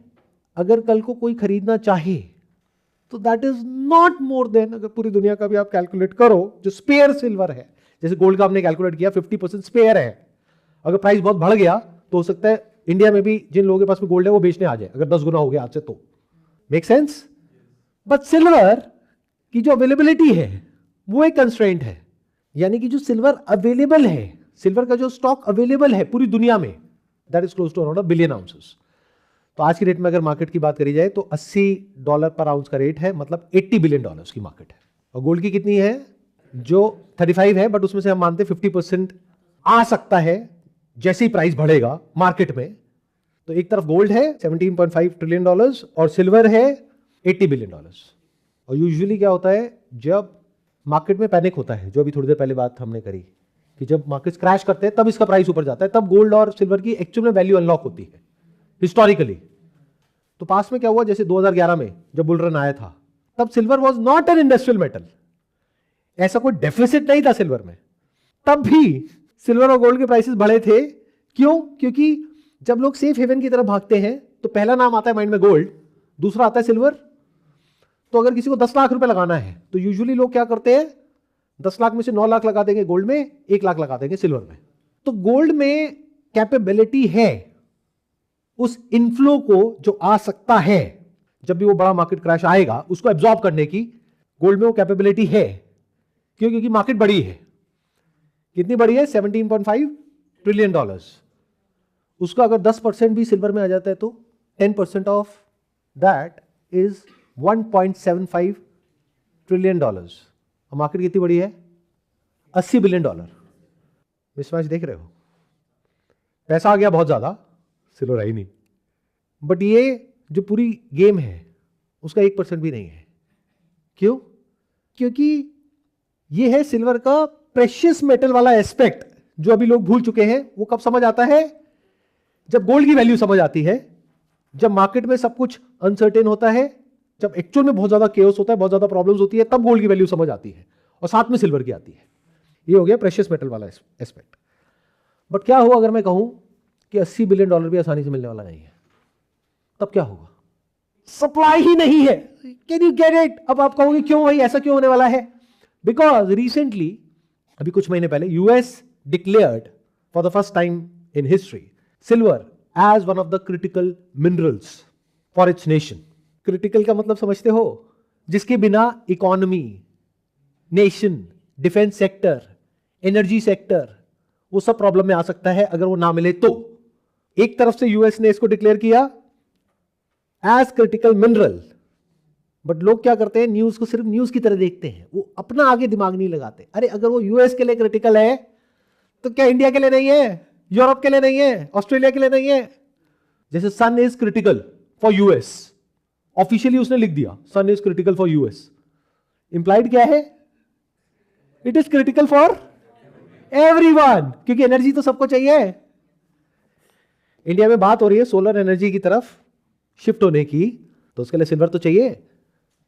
अगर कल को कोई खरीदना चाहे, तो that is not more than, अगर पूरी दुनिया का भी आप कैलकुलेट करो, जो स्पेयर सिल्वर है, जैसे गोल्ड का हमने कैलकुलेट किया 50% स्पेयर है। अगर प्राइस बहुत बढ़ गया तो हो सकता है इंडिया में भी जिन लोगों के पास में गोल्ड है वो बेचने आ जाए, अगर 10 गुना हो गया आज से तो। Make sense? बट सिल्वर की जो अवेलेबिलिटी है वो एक कंस्ट्रेंट है, यानी कि जो सिल्वर अवेलेबल है, सिल्वर का जो स्टॉक अवेलेबल है पूरी दुनिया में, that is close to around 1 billion ounces. तो आज की रेट में अगर मार्केट की बात करी जाए तो $80 पर आउंस का रेट है, मतलब $80 बिलियन की मार्केट है। और गोल्ड की कितनी है? जो 35 है, बट उसमें से हम मानते 50% आ सकता है जैसे ही प्राइस बढ़ेगा मार्केट में। तो एक तरफ गोल्ड है $17.5 ट्रिलियन और सिल्वर है $80 बिलियन। और यूजुअली क्या होता है, जब मार्केट में पैनिक होता है, जो अभी थोड़ी देर पहले बात हमने करी कि जब मार्केट्स क्रैश करते हैं तब इसका प्राइस ऊपर जाता है, तब गोल्ड और सिल्वर की एक्चुअल में वैल्यू अनलॉक होती है हिस्टोरिकली। तो पास में क्या हुआ, जैसे 2011 में जब बुल रन आया था, तब silver was not an industrial metal, ऐसा कोई डेफिसिट नहीं था सिल्वर में, तब भी सिल्वर और गोल्ड के प्राइसेस बढ़े थे। क्यों? क्योंकि जब लोग सेफ हेवन की तरफ भागते हैं तो पहला नाम आता है माइंड में गोल्ड, दूसरा आता है सिल्वर। तो अगर किसी को 10 लाख रुपए लगाना है तो यूजुअली लोग क्या करते हैं, 10 लाख में से 9 लाख लगा देंगे गोल्ड में, 1 लाख लगा देंगे सिल्वर में। तो गोल्ड में कैपेबिलिटी है उस इनफ्लो को जो आ सकता है जब भी वो बड़ा मार्केट क्रैश आएगा उसको एब्जॉर्ब करने की, गोल्ड में वो कैपेबिलिटी है। क्यों? क्योंकि मार्केट बड़ी है। कितनी बड़ी है? $17.5 ट्रिलियन। उसका अगर 10% भी सिल्वर में आ जाता है तो 10% of that is $1.75 trillion. Market कितनी बड़ी है? $80 बिलियन। मिसमैच देख रहे हो? पैसा आ गया बहुत ज्यादा, सिल्वर आई नहीं। बट ये जो पूरी गेम है उसका 1% भी नहीं है। क्यों? क्योंकि ये है सिल्वर का प्रेशियस मेटल वाला एस्पेक्ट जो अभी लोग भूल चुके हैं। वो कब समझ आता है? जब गोल्ड की वैल्यू समझ आती है, जब मार्केट में सब कुछ अनसर्टेन होता है, जब एक्चुअल में बहुत ज्यादा केओस होता है, बहुत ज्यादा प्रॉब्लम्स होती है, तब गोल्ड की वैल्यू समझ आती है और साथ में सिल्वर की आती है। ये हो गया प्रेशियस मेटल वाला एस्पेक्ट। बट क्या हुआ अगर मैं कहूं कि $80 बिलियन भी आसानी से मिलने वाला नहीं है? तब क्या होगा? सप्लाई ही नहीं है। Can you get it? अब आप कहोगे क्यों भाई, ऐसा क्यों होने वाला है? बिकॉज रिसेंटली, अभी कुछ महीने पहले, US declared for the first time in history silver as one of the critical minerals for its nation. Critical का मतलब समझते हो? जिसके बिना economy, nation, defence sector, energy sector, वो सब प्रॉब्लम में आ सकता है अगर वो ना मिले तो। एक तरफ से यूएस ने इसको डिक्लेयर किया एज क्रिटिकल मिनरल, बट लोग क्या करते हैं, न्यूज को सिर्फ न्यूज की तरह देखते हैं, वो अपना आगे दिमाग नहीं लगाते। अरे अगर वो यूएस के लिए क्रिटिकल है तो क्या इंडिया के लिए नहीं है? यूरोप के लिए नहीं है? ऑस्ट्रेलिया के लिए नहीं है? जैसे sun is critical for US, officially उसने लिख दिया sun is critical for US. Implied क्या है? It is critical for everyone, क्योंकि एनर्जी तो सबको चाहिए। इंडिया में बात हो रही है सोलर एनर्जी की तरफ शिफ्ट होने की, तो उसके लिए सिल्वर तो चाहिए।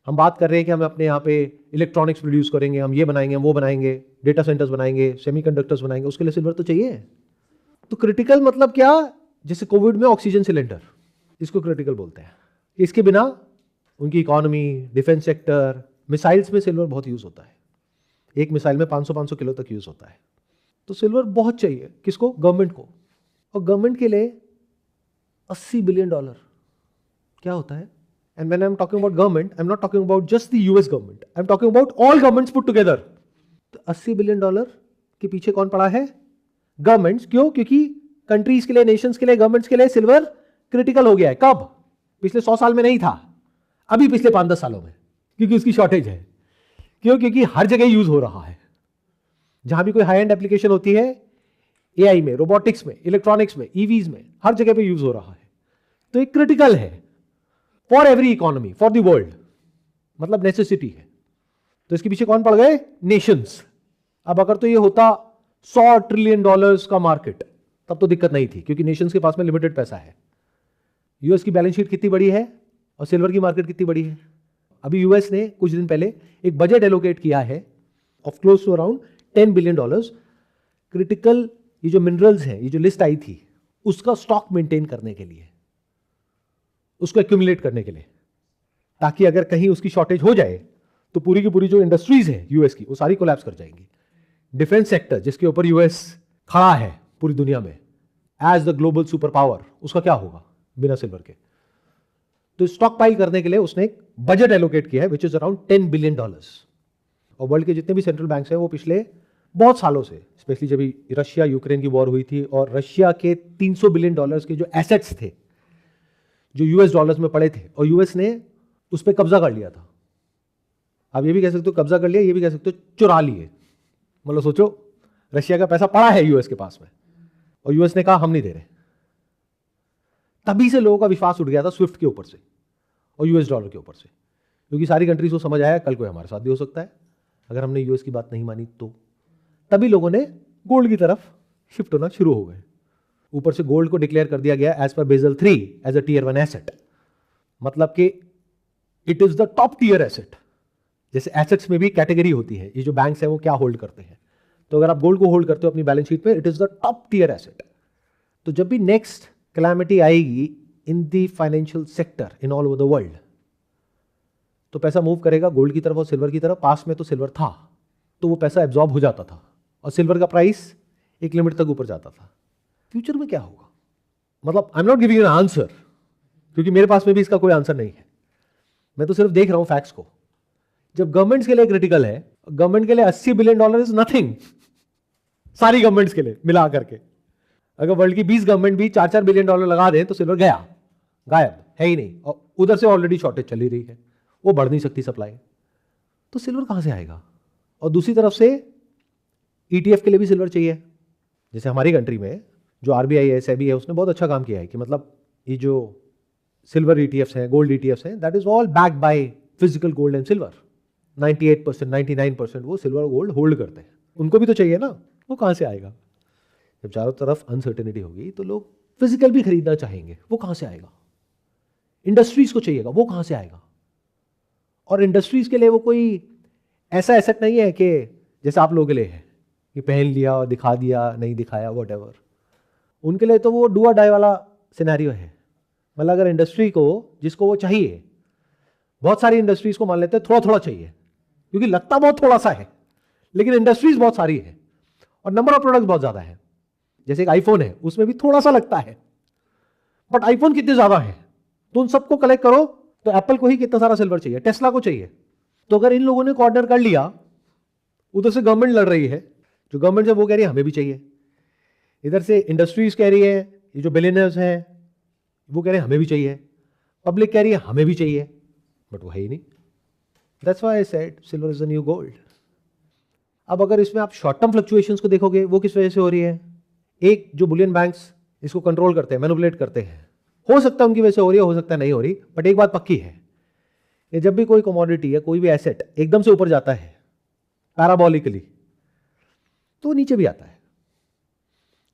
हम बात कर रहे हैं कि हम अपने यहाँ पे इलेक्ट्रॉनिक्स प्रोड्यूस करेंगे, हम ये बनाएंगे, हम वो बनाएंगे, डेटा सेंटर्स बनाएंगे, सेमीकंडक्टर्स बनाएंगे, उसके लिए सिल्वर तो चाहिए। तो क्रिटिकल मतलब क्या? जैसे कोविड में ऑक्सीजन सिलेंडर, इसको क्रिटिकल बोलते हैं। इसके बिना उनकी इकोनॉमी, डिफेंस सेक्टर, मिसाइल्स में सिल्वर बहुत यूज होता है। एक मिसाइल में 500 किलो तक यूज होता है। तो सिल्वर बहुत चाहिए। किसको? गवर्नमेंट को। और गवर्नमेंट के लिए $80 बिलियन क्या होता है? And when I'm talking about government, I'm not talking about just the US government. I'm talking about all governments put together. तो $80 बिलियन के पीछे कौन पड़ा है? गवर्नमेंट्स। क्यों? क्योंकि कंट्रीज के लिए, नेशंस के लिए, गवर्नमेंट्स के लिए सिल्वर क्रिटिकल हो गया है। कब? पिछले 100 साल में नहीं था, अभी पिछले 5-10 सालों में, क्योंकि उसकी शॉर्टेज है। क्यों? क्योंकि हर जगह यूज हो रहा है। जहां भी कोई हाई एंड एप्लीकेशन होती है, एआई में, रोबोटिक्स में, इलेक्ट्रॉनिक्स में, ईवीज में, हर जगह पे यूज हो रहा है। तो एक क्रिटिकल है for every economy, for the world, मतलब नेसेसिटी है। तो इसके पीछे कौन पड़ गए? नेशंस। अब अगर तो ये होता $100 ट्रिलियन का मार्केट, तब तो दिक्कत नहीं थी, क्योंकि नेशंस के पास में लिमिटेड पैसा है। यूएस की बैलेंस शीट कितनी बड़ी है और सिल्वर की मार्केट कितनी बड़ी है? अभी यूएस ने कुछ दिन पहले एक बजट एलोकेट किया है of close to around $10 billion critical, ये जो मिनरल्स हैं, ये जो लिस्ट आई थी, उसका स्टॉक मेंटेन करने के लिए, उसको एक्यूमुलेट करने के लिए, ताकि अगर कहीं उसकी शॉर्टेज हो जाए तो पूरी की पूरी जो इंडस्ट्रीज है यूएस की, वो सारी कोलैप्स कर जाएंगी। डिफेंस सेक्टर, जिसके ऊपर यूएस खड़ा है पूरी दुनिया में as the global super power, उसका क्या होगा बिना सिल्वर के? तो स्टॉक पाइल करने के लिए उसने एक बजट एलोकेट किया है विच इज अराउंड $10 बिलियन। और वर्ल्ड के जितने भी सेंट्रल बैंक्स हैं वो पिछले बहुत सालों से, स्पेशली जब रशिया यूक्रेन की वॉर हुई थी और रशिया के $300 बिलियन के जो एसेट्स थे जो यूएस डॉलर्स में पड़े थे, और यूएस ने उस पर कब्जा कर लिया था। आप ये भी कह सकते हो कब्जा कर लिया, ये भी कह सकते हो चुरा लिए। मतलब सोचो, रशिया का पैसा पड़ा है यूएस के पास में और यूएस ने कहा हम नहीं दे रहे। तभी से लोगों का विश्वास उठ गया था स्विफ्ट के ऊपर से और यूएस डॉलर के ऊपर से, क्योंकि सारी कंट्रीज को समझ आया कल को हमारे साथ भी हो सकता है अगर हमने यूएस की बात नहीं मानी तो। तभी लोगों ने गोल्ड की तरफ शिफ्ट होना शुरू हो गए। ऊपर से गोल्ड को डिक्लेयर कर दिया गया as per Basel 3 as a tier 1 asset, मतलब कि it is the top tier asset. जैसे एसेट्स में भी कैटेगरी होती है, ये जो बैंक्स है वो क्या होल्ड करते हैं, तो अगर आप गोल्ड को होल्ड करते हो अपनी बैलेंस शीट पे, it is the top tier asset. तो जब भी नेक्स्ट कैलामिटी आएगी in the financial sector in all over the world, तो पैसा मूव करेगा गोल्ड की तरफ और सिल्वर की तरफ। पास में तो सिल्वर था तो वो पैसा एब्जॉर्ब हो जाता था और सिल्वर का प्राइस एक लिमिट तक ऊपर जाता था। फ्यूचर में क्या होगा, मतलब आई am not giving an answer, क्योंकि मेरे पास में भी इसका कोई आंसर नहीं है, मैं तो सिर्फ देख रहा हूं फैक्ट्स को। जब गवर्नमेंट्स के लिए क्रिटिकल है, गवर्नमेंट के लिए $80 बिलियन इज नथिंग, सारी गवर्नमेंट्स के लिए मिला करके। अगर वर्ल्ड की 20 गवर्नमेंट भी $4-4 बिलियन लगा दें तो सिल्वर गया, गायब है ही नहीं। और उधर से ऑलरेडी शॉर्टेज चली रही है, वो बढ़ नहीं सकती सप्लाई, तो सिल्वर कहां से आएगा। और दूसरी तरफ से ETF के लिए भी सिल्वर चाहिए। जैसे हमारी कंट्री में जो RBI है, SEBI है, उसने बहुत अच्छा काम किया है कि मतलब ये जो सिल्वर ETFs हैं, गोल्ड ETFs हैं, that is all backed by physical gold and silver. 98%, 99% वो सिल्वर और गोल्ड होल्ड करते हैं। उनको भी तो चाहिए ना, वो कहां से आएगा। जब चारों तरफ अनसर्टेनिटी होगी तो लोग फिजिकल भी खरीदना चाहेंगे, वो कहां से आएगा। इंडस्ट्रीज को चाहिएगा, वो कहां से आएगा। और इंडस्ट्रीज के लिए वो कोई ऐसा एसेट नहीं है कि जैसे आप लोगों के लिए है कि पहन लिया और दिखा दिया, नहीं दिखाया, व्हाटएवर। उनके लिए तो वो डू और डाई वाला सिनेरियो है। मतलब अगर इंडस्ट्री को, जिसको वो चाहिए, बहुत सारी इंडस्ट्रीज को मान लेते हैं थोड़ा थोड़ा चाहिए, क्योंकि लगता बहुत थोड़ा सा है लेकिन इंडस्ट्रीज बहुत सारी है और नंबर ऑफ प्रोडक्ट्स बहुत ज्यादा है। जैसे एक आईफोन है, उसमें भी थोड़ा सा लगता है, बट आईफोन कितने ज्यादा है, तो उन सबको कलेक्ट करो तो एप्पल को ही कितना सारा सिल्वर चाहिए, टेस्ला को चाहिए। तो अगर इन लोगों ने कॉर्नर कर लिया, उधर से गवर्नमेंट लड़ रही है, जो गवर्नमेंट है वो कह रही है हमें भी चाहिए, इधर से इंडस्ट्रीज कह रही है, ये जो बिलियनर्स हैं वो कह रहे हैं हमें भी चाहिए, पब्लिक कह रही है हमें भी चाहिए, बट वो है ही नहीं। That's why I said silver is the new gold. अब अगर इसमें आप शॉर्ट टर्म फ्लक्चुएशंस को देखोगे, वो किस वजह से हो रही है। एक जो बुलियन बैंक्स इसको कंट्रोल करते हैं, मैनिपुलेट करते हैं, हो सकता है उनकी वजह से हो रही है, हो सकता है नहीं हो रही, बट एक बात पक्की है कि जब भी कोई कमोडिटी या कोई भी एसेट एकदम से ऊपर जाता है पैराबोलिकली, तो नीचे भी आता है।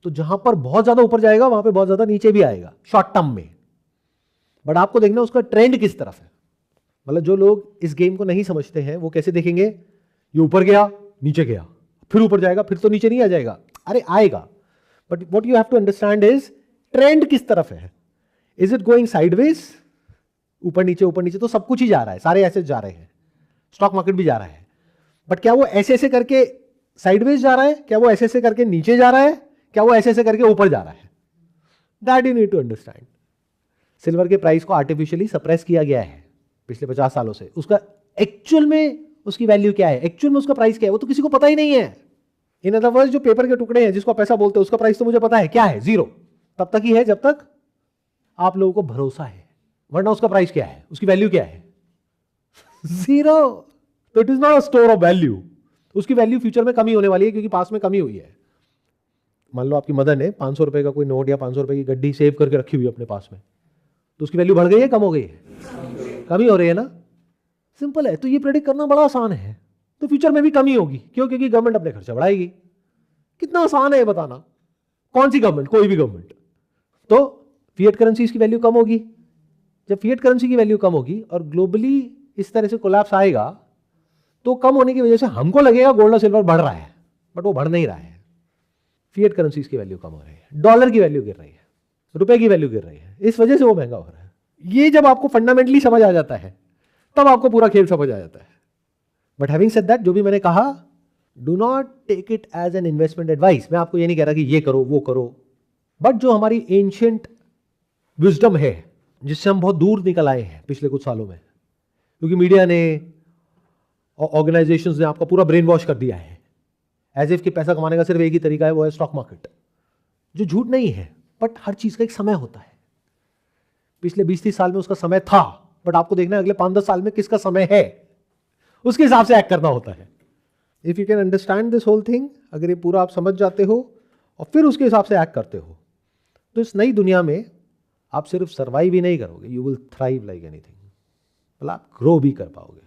तो जहां पर बहुत ज्यादा ऊपर जाएगा वहां पे बहुत ज्यादा नीचे भी आएगा शॉर्ट टर्म में, बट आपको देखना उसका ट्रेंड किस तरफ है। मतलब जो लोग इस गेम को नहीं समझते हैं वो कैसे देखेंगे, ये ऊपर गया, नीचे गया, फिर ऊपर जाएगा, फिर तो नीचे नहीं आ जाएगा, अरे आएगा, but what you have to understand is trend किस तरफ है। इज इट गोइंग साइडवेज, ऊपर नीचे, तो सब कुछ ही जा रहा है, सारे एसेट जा रहे हैं, स्टॉक मार्केट भी जा रहा है, बट क्या वो ऐसे ऐसे करके साइडवेज जा रहा है, क्या वो ऐसे ऐसे करके नीचे जा रहा है, क्या वो ऐसे ऐसे करके ऊपर जा रहा है। That you need to understand. Silver के प्राइस को आर्टिफिशियली सप्रेस किया गया है पिछले 50 सालों से। उसका एक्चुअल में उसकी वैल्यू क्या है, एक्चुअल में उसका प्राइस क्या है, वो तो किसी को पता ही नहीं है। इन अदर वर्ड्स जो पेपर के टुकड़े हैं जिसको पैसा बोलते हैं, उसका प्राइस तो मुझे पता है क्या है, 0। तब तक ही है जब तक आप लोगों को भरोसा है, वरना उसका प्राइस क्या है, उसकी वैल्यू क्या है, 0। तो it is not a store of value. उसकी वैल्यू फ्यूचर में कमी होने वाली है, क्योंकि पास में कमी हुई है। मान लो आपकी मदर ने 500 रुपए का कोई नोट या 500 रुपए की गड्डी सेव करके रखी हुई है अपने पास में, तो उसकी वैल्यू बढ़ गई है, कम हो गई है, कमी हो रही है ना। सिंपल है। तो ये प्रेडिक्ट करना बड़ा आसान है। तो फ्यूचर में भी कमी होगी, क्यों, क्योंकि गवर्नमेंट अपने खर्चा बढ़ाएगी। कितना आसान है बताना, कौन सी गवर्नमेंट, कोई भी गवर्नमेंट। तो फिएट करेंसी की वैल्यू कम होगी। जब फिएट करेंसी की वैल्यू कम होगी और ग्लोबली इस तरह से कोलैप्स आएगा, तो कम होने की वजह से हमको लगेगा गोल्ड और सिल्वर बढ़ रहा है, बट वो बढ़ नहीं रहा है। फिएट करेंसीज की वैल्यू कम हो रही है, डॉलर की वैल्यू गिर रही है, रुपए की वैल्यू गिर रही है, इस वजह से वो महंगा हो रहा है। ये जब आपको फंडामेंटली समझ आ जाता है, तब आपको पूरा खेल समझ आ जाता है। बट हैविंग सेड दैट, जो भी मैंने कहा, do not take it as an investment advice. मैं आपको ये नहीं कह रहा कि ये करो वो करो, बट जो हमारी एंशिएंट विजडम है, जिससे हम बहुत दूर निकल आए हैं पिछले कुछ सालों में, क्योंकि मीडिया ने और ऑर्गेनाइजेशंस ने आपका पूरा ब्रेन वॉश कर दिया है, एज इफ कि पैसा कमाने का सिर्फ एक ही तरीका है, वो है स्टॉक मार्केट। जो झूठ नहीं है, बट हर चीज का एक समय होता है। पिछले 20-30 साल में उसका समय था, बट आपको देखना है अगले 5-10 साल में किसका समय है, उसके हिसाब से एक्ट करना होता है। If you can understand this whole thing, अगर ये पूरा आप समझ जाते हो और फिर उसके हिसाब से एक्ट करते हो, तो इस नई दुनिया में आप सिर्फ सर्वाइव ही नहीं करोगे, you will thrive like anything. मतलब आप ग्रो भी कर पाओगे।